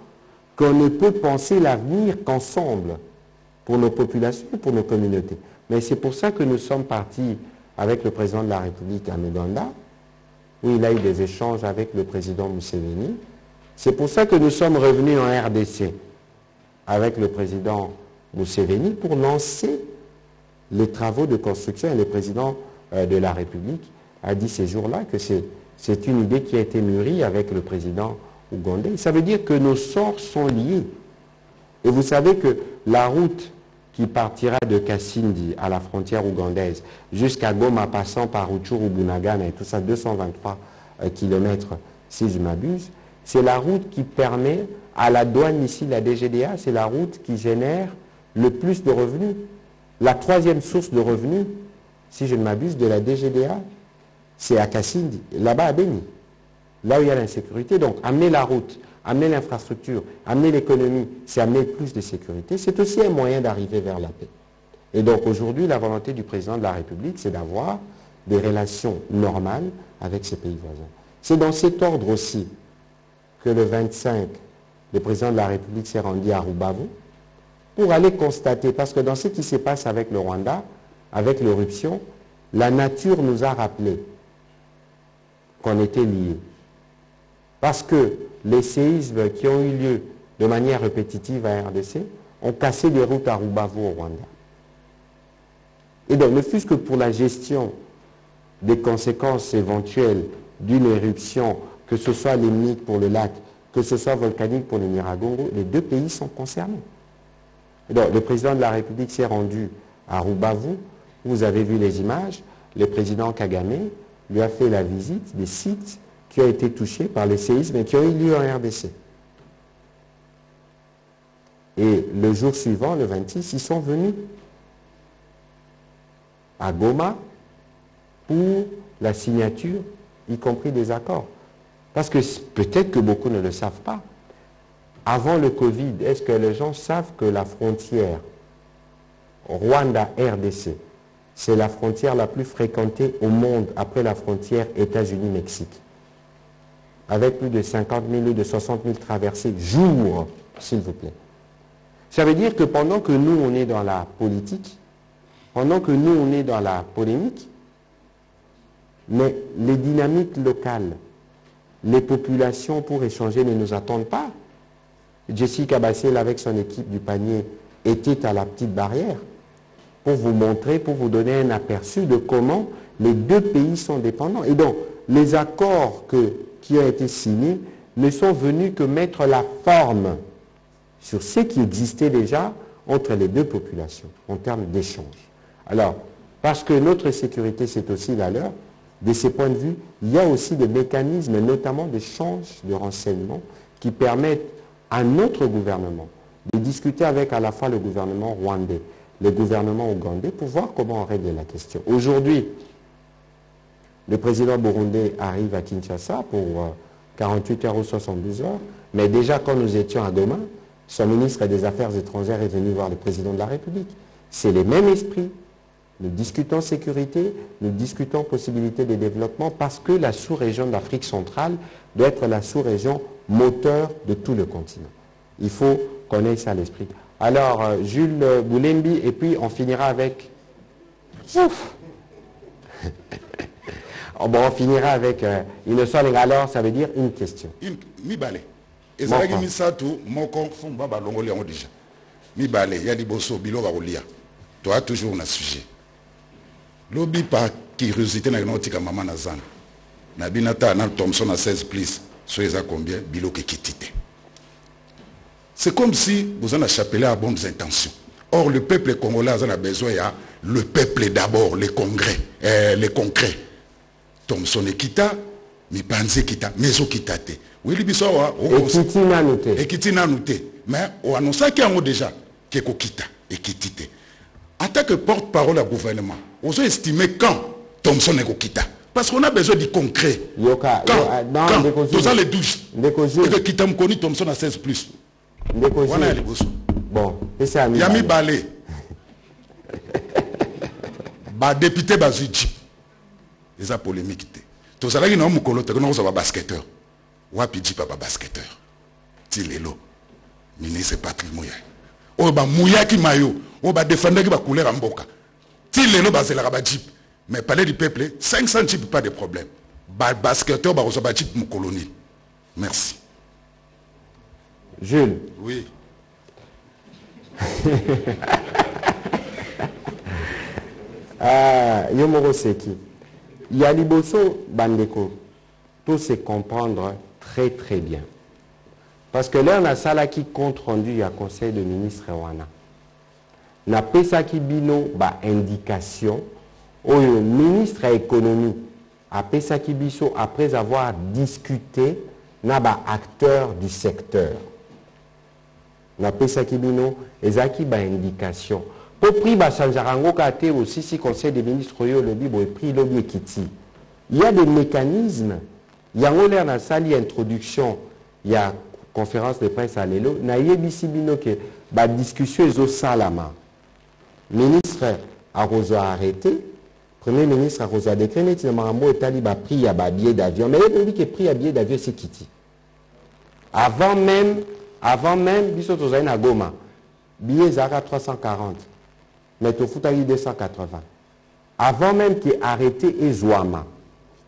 qu'on ne peut penser l'avenir qu'ensemble pour nos populations et pour nos communautés. Mais c'est pour ça que nous sommes partis avec le président de la République en Ouganda, où il a eu des échanges avec le président Museveni. C'est pour ça que nous sommes revenus en RDC avec le président Museveni pour lancer les travaux de construction, et le président de la République a dit ces jours-là que c'est une idée qui a été mûrie avec le président ougandais. Ça veut dire que nos sorts sont liés. Et vous savez que la route qui partira de Kasindi à la frontière ougandaise jusqu'à Goma, passant par Rutshuru, Bunagana et tout ça, 223 km si je m'abuse, c'est la route qui permet à la douane ici, la DGDA, c'est la route qui génère le plus de revenus. La troisième source de revenus, si je ne m'abuse, de la DGDA, c'est à Kasindi, là-bas à Beni, là où il y a l'insécurité. Donc, amener la route, amener l'infrastructure, amener l'économie, c'est amener plus de sécurité. C'est aussi un moyen d'arriver vers la paix. Et donc, aujourd'hui, la volonté du président de la République, c'est d'avoir des relations normales avec ces pays voisins. C'est dans cet ordre aussi que le 25, le président de la République s'est rendu à Rubavu pour aller constater, parce que dans ce qui se passe avec le Rwanda, avec l'éruption, la nature nous a rappelé qu'on était liés. Parce que les séismes qui ont eu lieu de manière répétitive à RDC ont cassé des routes à Rubavu au Rwanda. Et donc, ne fût-ce que pour la gestion des conséquences éventuelles d'une éruption, que ce soit limnique pour le lac, que ce soit volcanique pour le Nyiragongo, les deux pays sont concernés. Et donc, le président de la République s'est rendu à Rubavu. Vous avez vu les images. Le président Kagame lui a fait la visite des sites qui ont été touchés par les séismes et qui ont eu lieu en RDC. Et le jour suivant, le 26, ils sont venus à Goma pour la signature, y compris des accords. Parce que peut-être que beaucoup ne le savent pas. Avant le Covid, est-ce que les gens savent que la frontière Rwanda-RDC, c'est la frontière la plus fréquentée au monde après la frontière États-Unis-Mexique, avec plus de 50 000 ou de 60 000 traversées jour, s'il vous plaît. Ça veut dire que pendant que nous, on est dans la politique, pendant que nous, on est dans la polémique, mais les dynamiques locales, les populations pour échanger ne nous attendent pas. Jessica Bassel, avec son équipe du panier, était à la petite barrière pour vous montrer, pour vous donner un aperçu de comment les deux pays sont dépendants. Et donc, les accords qui ont été signés ne sont venus que mettre la forme sur ce qui existait déjà entre les deux populations, en termes d'échange. Alors, parce que notre sécurité, c'est aussi la leur, de ces points de vue, il y a aussi des mécanismes, notamment d'échange de renseignements, qui permettent à notre gouvernement de discuter avec à la fois le gouvernement rwandais, le gouvernement ougandais, pour voir comment on règle la question. Aujourd'hui, le président burundais arrive à Kinshasa pour 48 heures ou 72 heures, mais déjà quand nous étions à Goma, son ministre des Affaires étrangères est venu voir le président de la République. C'est les mêmes esprits. Nous discutons sécurité, nous discutons possibilité de développement parce que la sous-région d'Afrique centrale doit être la sous-région moteur de tout le continent. Il faut qu'on ait ça à l'esprit. Alors, Jules Boulembi, et puis on finira avec... Ouf. Bon, on finira avec une seule, alors ça veut dire une question. Mibale. Ezalaki misato moko fumba balongoli yango déjà. Mibale ya liboso biloba kolia. Toi toujours na sujet. Lobi par curiosité na notika mama na zana. Na binata na Thomson à 16 plus. Soyez à combien bilo ke kitite. C'est comme si vous en appelé à bonnes intentions. Or le peuple congolais a besoin de le peuple d'abord, les congrès, les concrets. Thomson et kita, mi panze kita, meso kitate. Oui, libisoa, ekiti nanute. Mais on annonce qu'il y a déjà keko kita et kitite. En tant que porte-parole du gouvernement, on a estimé quand Thompson et Kokita. Parce qu'on a besoin du concret. Yoka, quand tous les 12. Et que Kitam Koni Thompson à 16 plus. Voilà les bossons. Bon, et c'est ami. Yami Balé. Ba député Bazuji. Les a polémiques. Tout ça là, il y a un mukolo, il y a un basketteur. Wapi Dji papa basketteur. Tilelo. Ministre patrimoine. On va mouiller qui maillot. On va défendre qui va couler en boca. Tilelo basé la Jeep. Mais parler du peuple, 500 Jeep, pas de problème. Basketteur, va recevoir Jeep Moukoloni. Merci. Jules. Oui. Yomoro Seki. Yaliboso Bandeko, tout se comprendre très très bien. Parce que là, on a ça qui compte rendu à conseil de ministre Wana. Na pesa ki bino ba indication au ministre de l'économie a pesa ki biso après avoir discuté na ba acteur du secteur. Na pesa ki bino ezaki ba indication. Pour prix Bachanjarango Kate aussi si conseil des ministres yo lobby bo prix lobby ekiti. Il y a des mécanismes. Il y a une salle introduction, il y a conférence de presse à l'élo. Na yebisi bino que ba discussion ezo salama. Ministre a arrêté. Premier ministre a décret mais il m'a établi ba prix à ba billet d'avion. Mais il dit que prix à billet d'avion c'est kiti. Avant même biso tozali na Goma. Billet zara 340. Mais au Foutari 280. Avant même qu'il ait arrêté Ezouama.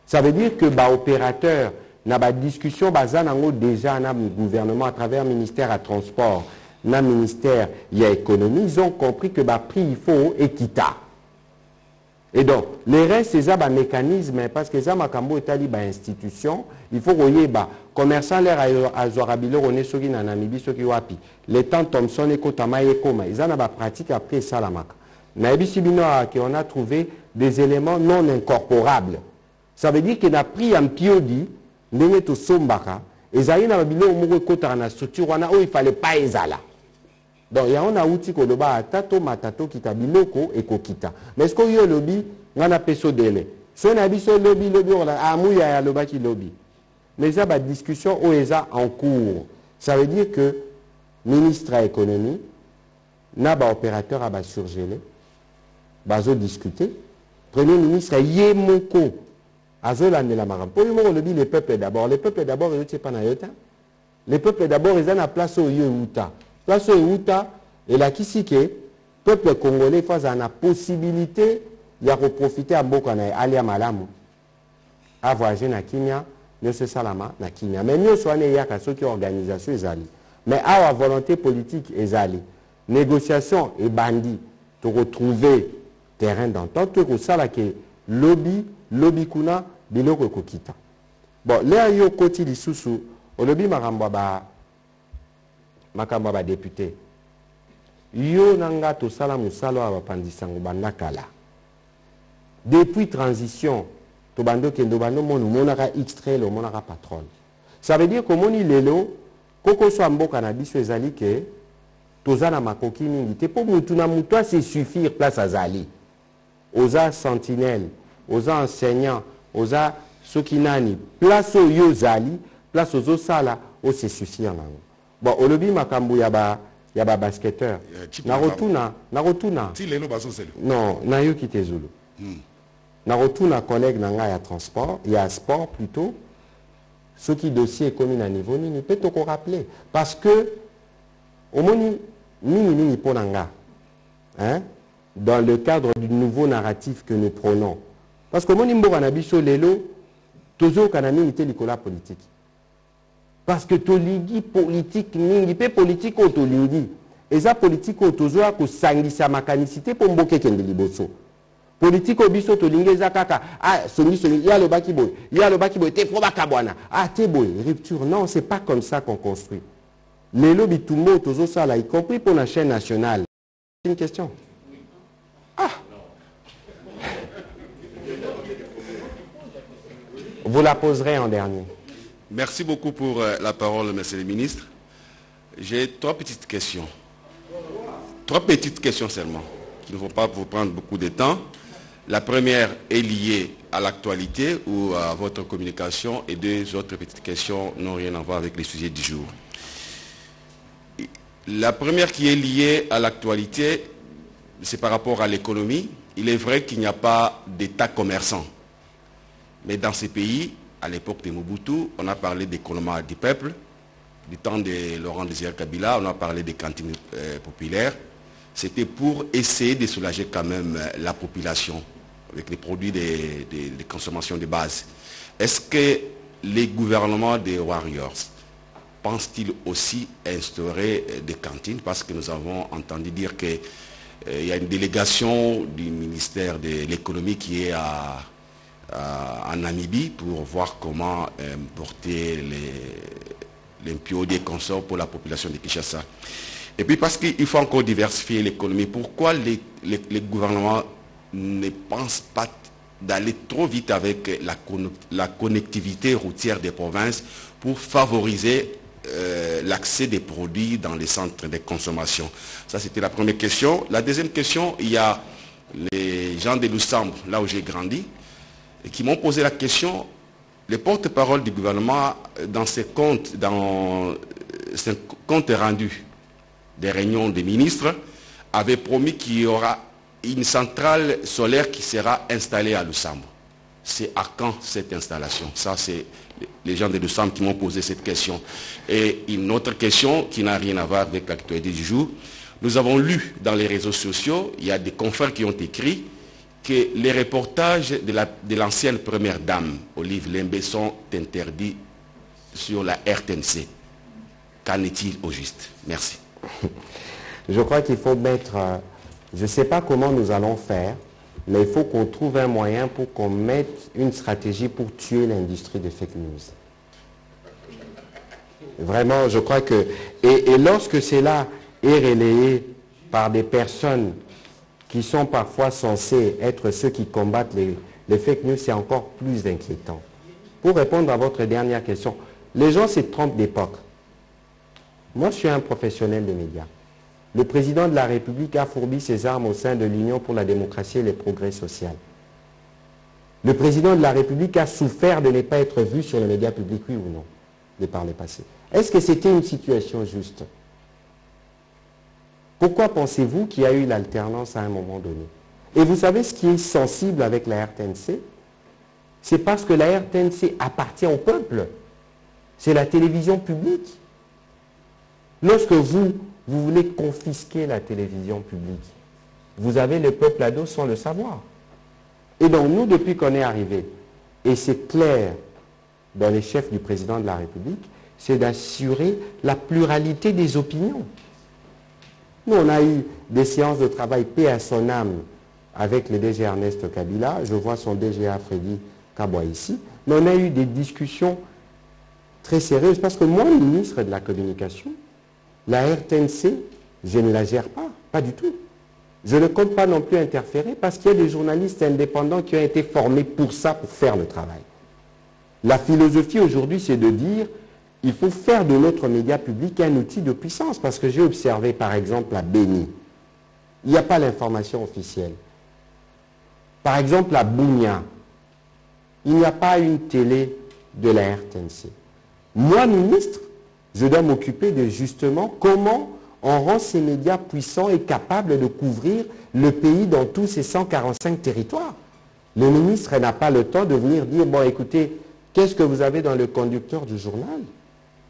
Ça veut dire que bah opérateur n'a pas discussion bazanango déjà dans le gouvernement à travers le ministère à transport, dans le ministère il y a économie, ils ont compris que bah prix il faut équitable. Et donc les restes c'est ça bah mécanisme parce que ça makambo etali bah institution, il faut voyer bah commerçant l'air à Zorabilo on est sur qui na Namibie sur qui wapi. Les temps Thompson et Kotama et Koma, ils en a bah pratique après ça la maka. On a trouvé des éléments non incorporables. Ça veut dire qu'il a pris un piodi, n'est au sombaka, et ça y a une structure, il ne fallait pas ezala. Donc il y a un outil qui est tato matato qui est biloko et kokita. Mais est-ce qu'il y a un lobby, on a peso délai. Si on a un lobby, on a un lobby. Mais il y a une discussion en cours. Ça veut dire que le ministre de l'économie, n'a pas opérateur à surgeler. Bazo discuter. Premier ministre Yemoko Azolande la maram. Pour le dit les peuples d'abord. Les peuples d'abord, ils ne sont pas na yota. Les peuples d'abord, ils ont la place au Yeuta. Place au Yeuta, et là qui si que peuple congolais face à la possibilité de profiter à Mbokana aller à Malamu. À voyager na Kenya, nous se salama na Kenya. Mais nous sommes y a ceux qui organisation ezali. Mais à la volonté politique ezali. Négociation et bandit pour retrouver terrain d'entente tout ça là que lobby kuna biloko kokita. Bon là yo koti lisusu au lobby makamba ba député yo nanga to sala musalo aba pandisango bandakala depuis transition to bando kendo bando monaka extrait le monaka patron. Ça veut dire que moni lelo koko so mboka na biso ezali ke tozana makoki mingi te po mutu na mutu se suffire place à zali. Oza sentinelle, oza enseignant, oza sokinani, place au yo zali, place aux sala, o se suffire nango. Bon, au lobby makambu ya ba basketteur. Na rotuna. Ti lelo bazo selo. Non, na yo kite zulu. Na rotuna collègue nanga ya transport, ya sport plutôt. Ce qui dossier comme à niveau ni peut te rappeler parce que au moni ni ponanga hein dans le cadre du nouveau narratif que nous prenons parce que moni mboka na biso lelo tozo kanami mité likola politique parce que toligi politique ningi pe politique o toligi eza politique o tozo ko sangisa makanicité po mboke kende liboso politique obiso to lingeza kaka songi ya le baki boy te fo bakabwana te boy rupture non c'est pas comme ça qu'on construit les lobby tout mot tozo ça là y compris pour la chaîne nationale. Une question vous la poserez en dernier. Merci beaucoup pour la parole, monsieur le ministre. J'ai trois petites questions. Trois petites questions seulement qui ne vont pas vous prendre beaucoup de temps. La première est liée à l'actualité ou à votre communication et deux autres petites questions n'ont rien à voir avec les sujets du jour. La première qui est liée à l'actualité, c'est par rapport à l'économie. Il est vrai qu'il n'y a pas d'État commerçant. Mais dans ces pays, à l'époque de Mobutu, on a parlé d'économie du peuple. Du temps de Laurent Désiré Kabila, on a parlé des cantines populaires. C'était pour essayer de soulager quand même la population avec les produits de consommation de base. Est-ce que les gouvernements des Warriors pensent-ils aussi instaurer des cantines? Parce que nous avons entendu dire qu'il y a une délégation du ministère de l'économie qui est en Namibie pour voir comment porter l'impio des consorts pour la population de Kinshasa. Et puis parce qu'il faut encore diversifier l'économie, pourquoi les gouvernements ne pensent pas d'aller trop vite avec la connectivité routière des provinces pour favoriser l'accès des produits dans les centres de consommation? Ça, c'était la première question. La deuxième question, il y a les gens de Lusambre, là où j'ai grandi, qui m'ont posé la question. Le porte-parole du gouvernement, dans ses comptes rendus des réunions des ministres, avait promis qu'il y aura une centrale solaire qui sera installée à Lusambre. C'est à quand cette installation? Ça, c'est les gens de Lusambre qui m'ont posé cette question. Et une autre question qui n'a rien à voir avec l'actualité du jour. Nous avons lu dans les réseaux sociaux, il y a des confrères qui ont écrit que les reportages de l'ancienne première dame, Olive Lembe, sont interdits sur la RTNC. Qu'en est-il au juste? Merci. Je crois qu'il faut mettre... je ne sais pas comment nous allons faire, mais il faut qu'on trouve un moyen pour qu'on mette une stratégie pour tuer l'industrie des fake news. Vraiment, je crois que... Et lorsque cela est relayé par des personnes qui sont parfois censées être ceux qui combattent les fake news, c'est encore plus inquiétant. Pour répondre à votre dernière question, les gens se trompent d'époque. Moi, je suis un professionnel des médias. Le président de la République a fourbi ses armes au sein de l'Union pour la démocratie et les progrès sociaux. Le président de la République a souffert de ne pas être vu sur les médias publics, oui ou non, de par le passé. Est-ce que c'était une situation juste? Pourquoi pensez-vous qu'il y a eu l'alternance à un moment donné? Et vous savez ce qui est sensible avec la RTNC? C'est parce que la RTNC appartient au peuple. C'est la télévision publique. Lorsque vous voulez confisquer la télévision publique, vous avez le peuple à dos sans le savoir. Et donc nous, depuis qu'on est arrivé, et c'est clair dans les chefs du président de la République, c'est d'assurer la pluralité des opinions. Nous, on a eu des séances de travail paix à son âme avec le DG Ernest Kabila, je vois son DGA Freddy Kabwa ici, mais on a eu des discussions très sérieuses parce que moi, ministre de la Communication, la RTNC, je ne la gère pas, pas du tout. Je ne compte pas non plus interférer parce qu'il y a des journalistes indépendants qui ont été formés pour ça, pour faire le travail. La philosophie aujourd'hui, c'est de dire il faut faire de notre média public un outil de puissance parce que j'ai observé par exemple à Béni, il n'y a pas l'information officielle. Par exemple à Bounia, il n'y a pas une télé de la RTNC. Moi, ministre, je dois m'occuper de justement comment on rend ces médias puissants et capables de couvrir le pays dans tous ces 145 territoires. Le ministre n'a pas le temps de venir dire, bon écoutez, qu'est-ce que vous avez dans le conducteur du journal?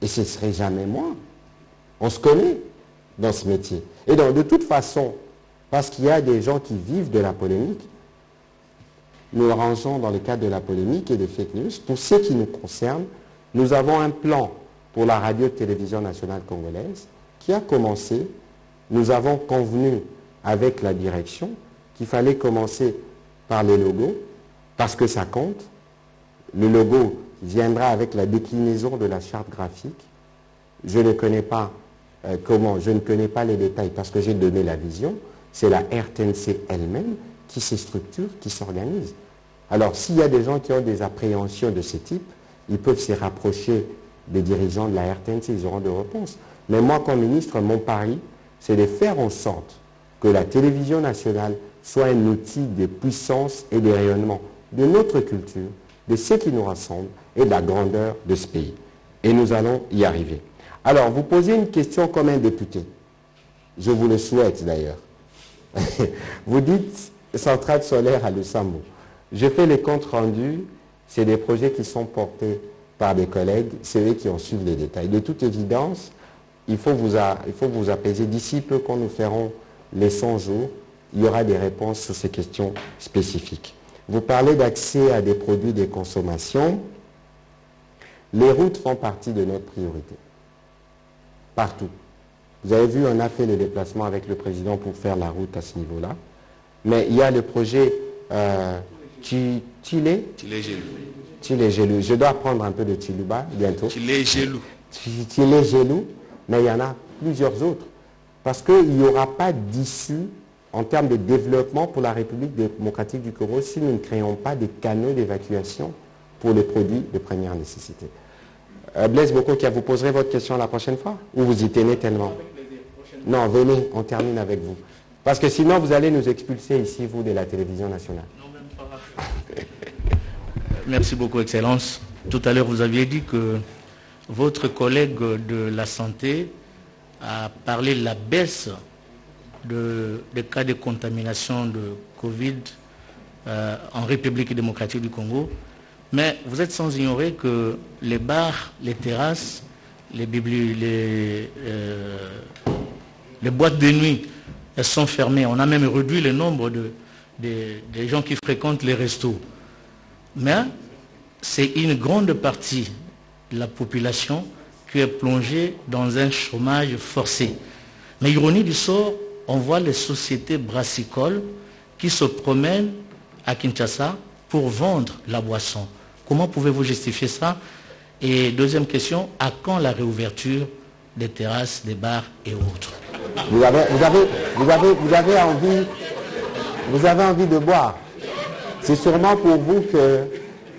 Et ce ne serait jamais moi. On se connaît dans ce métier. Et donc de toute façon, parce qu'il y a des gens qui vivent de la polémique, nous rangeons dans le cadre de la polémique et des fake news. Pour ce qui nous concerne, nous avons un plan pour la radio-télévision nationale congolaise qui a commencé. Nous avons convenu avec la direction qu'il fallait commencer par les logos parce que ça compte. Le logo viendra avec la déclinaison de la charte graphique. Je ne connais pas je ne connais pas les détails parce que j'ai donné la vision. C'est la RTNC elle-même qui se structure, qui s'organise. Alors s'il y a des gens qui ont des appréhensions de ce type, ils peuvent se rapprocher des dirigeants de la RTNC, ils auront des réponses. Mais moi, comme ministre, mon pari, c'est de faire en sorte que la télévision nationale soit un outil de puissance et de rayonnement de notre culture, de ce qui nous rassemble et de la grandeur de ce pays. Et nous allons y arriver. Alors, vous posez une question comme un député. Je vous le souhaite d'ailleurs. Vous dites centrale solaire à Lusambo. Je fais les comptes rendus. C'est des projets qui sont portés par des collègues. C'est eux qui en suivent les détails. De toute évidence, il faut vous apaiser. D'ici peu, quand nous ferons les 100 jours, il y aura des réponses sur ces questions spécifiques. Vous parlez d'accès à des produits de consommation. Les routes font partie de notre priorité. Partout. Vous avez vu, on a fait le déplacement avec le président pour faire la route à ce niveau-là. Mais il y a le projet Tchilé-Gelou. Je dois prendre un peu de Tchiluba bientôt. Tchilé-Gelou. Tchilé-Gelou, mais il y en a plusieurs autres. Parce qu'il n'y aura pas d'issue en termes de développement pour la République démocratique du Congo si nous ne créons pas des canaux d'évacuation pour les produits de première nécessité. Blaise Bokokia, vous poserez votre question la prochaine fois? Ou vous y tenez tellement? Non, venez, on termine avec vous. Parce que sinon, vous allez nous expulser ici, vous, de la télévision nationale. Non, même pas. Merci beaucoup, Excellence. Tout à l'heure, vous aviez dit que votre collègue de la santé a parlé de la baisse des cas de contamination de Covid en République démocratique du Congo. Mais vous êtes sans ignorer que les bars, les terrasses, les boîtes de nuit, elles sont fermées. On a même réduit le nombre des gens qui fréquentent les restos. Mais c'est une grande partie de la population qui est plongée dans un chômage forcé. Mais ironie du sort, on voit les sociétés brassicoles qui se promènent à Kinshasa pour vendre la boisson. Comment pouvez-vous justifier ça? Et deuxième question, à quand la réouverture des terrasses, des bars et autres? Vous avez envie de boire. C'est sûrement pour vous que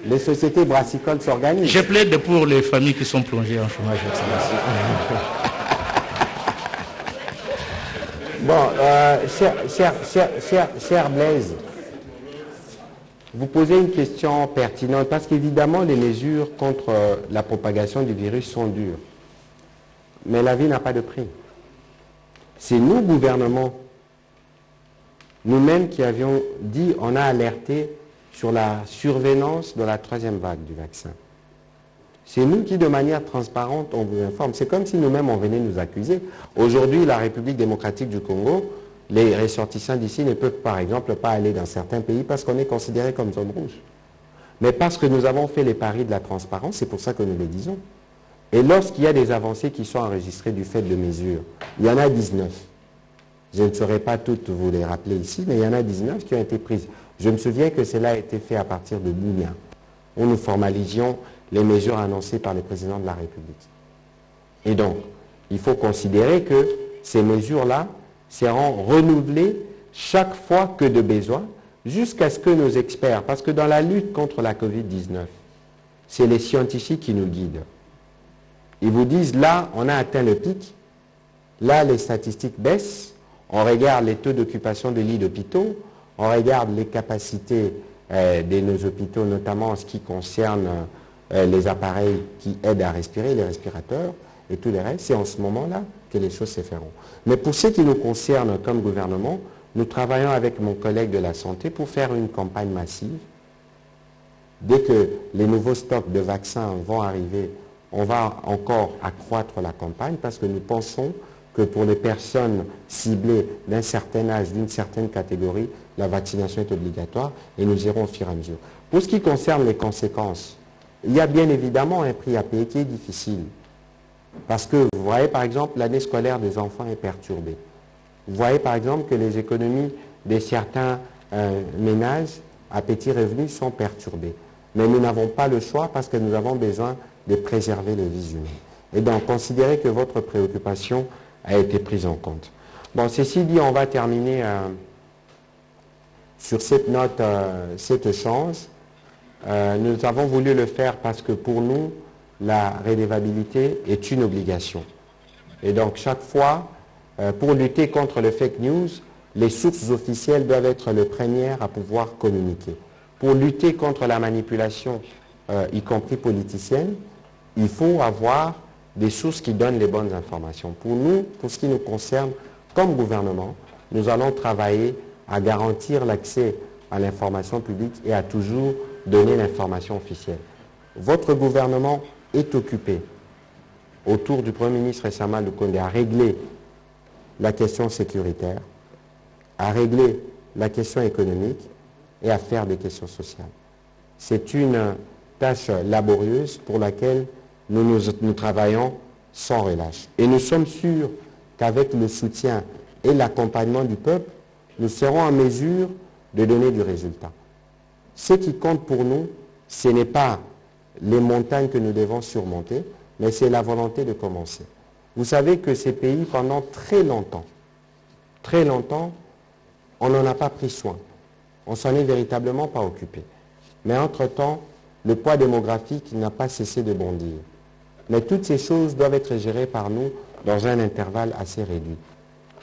les sociétés brassicoles s'organisent. Je plaide pour les familles qui sont plongées en chômage. Bon, cher Blaise, vous posez une question pertinente parce qu'évidemment les mesures contre la propagation du virus sont dures. Mais la vie n'a pas de prix. C'est nous, gouvernement, nous-mêmes qui avions dit, on a alerté sur la survenance de la 3e vague du vaccin. C'est nous qui, de manière transparente, on vous informe. C'est comme si nous-mêmes, on venait nous accuser. Aujourd'hui, la République démocratique du Congo, les ressortissants d'ici ne peuvent, par exemple, pas aller dans certains pays parce qu'on est considéré comme zone rouge. Mais parce que nous avons fait les paris de la transparence, c'est pour ça que nous le disons. Et lorsqu'il y a des avancées qui sont enregistrées du fait de mesures, il y en a 19. Je ne saurais pas toutes vous les rappeler ici, mais il y en a 19 qui ont été prises. Je me souviens que cela a été fait à partir de Bounia, où nous formalisions les mesures annoncées par le président de la République. Et donc, il faut considérer que ces mesures-là seront renouvelées chaque fois que de besoin, jusqu'à ce que nos experts, parce que dans la lutte contre la Covid-19, c'est les scientifiques qui nous guident. Ils vous disent, là, on a atteint le pic, là, les statistiques baissent, on regarde les taux d'occupation de lits d'hôpitaux, on regarde les capacités de nos hôpitaux, notamment en ce qui concerne les appareils qui aident à respirer, les respirateurs et tout le reste. C'est en ce moment-là que les choses se feront. Mais pour ce qui nous concerne comme gouvernement, nous travaillons avec mon collègue de la santé pour faire une campagne massive. Dès que les nouveaux stocks de vaccins vont arriver, on va encore accroître la campagne parce que nous pensons que pour les personnes ciblées d'un certain âge, d'une certaine catégorie, la vaccination est obligatoire et nous irons au fur et à mesure. Pour ce qui concerne les conséquences, il y a bien évidemment un prix à payer qui est difficile. Parce que vous voyez par exemple l'année scolaire des enfants est perturbée. Vous voyez par exemple que les économies de certains ménages à petits revenus sont perturbées. Mais nous n'avons pas le choix parce que nous avons besoin de préserver les vies humaines. Et donc considérez que votre préoccupation a été prise en compte. Bon, ceci dit, on va terminer sur cette note, cet échange. Nous avons voulu le faire parce que pour nous, la redevabilité est une obligation. Et donc chaque fois, pour lutter contre le fake news, les sources officielles doivent être les premières à pouvoir communiquer. Pour lutter contre la manipulation, y compris politicienne, il faut avoir des sources qui donnent les bonnes informations. Pour nous, pour ce qui nous concerne, comme gouvernement, nous allons travailler à garantir l'accès à l'information publique et à toujours donner l'information officielle. Votre gouvernement est occupé, autour du Premier ministre Sama Lukonde, à régler la question sécuritaire, à régler la question économique et à faire des questions sociales. C'est une tâche laborieuse pour laquelle nous travaillons sans relâche. Et nous sommes sûrs qu'avec le soutien et l'accompagnement du peuple, nous serons en mesure de donner du résultat. Ce qui compte pour nous, ce n'est pas les montagnes que nous devons surmonter, mais c'est la volonté de commencer. Vous savez que ces pays, pendant très longtemps, on n'en a pas pris soin. On s'en est véritablement pas occupé. Mais entre-temps, le poids démographique n'a pas cessé de bondir. Mais toutes ces choses doivent être gérées par nous dans un intervalle assez réduit.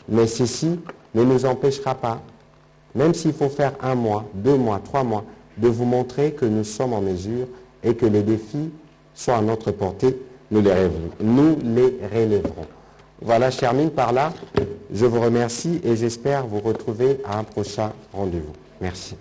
Mais ceci ne nous empêchera pas, même s'il faut faire 1 mois, 2 mois, 3 mois, de vous montrer que nous sommes en mesure et que les défis sont à notre portée, nous les relèverons. Voilà, je termine par là. Je vous remercie et j'espère vous retrouver à un prochain rendez-vous. Merci.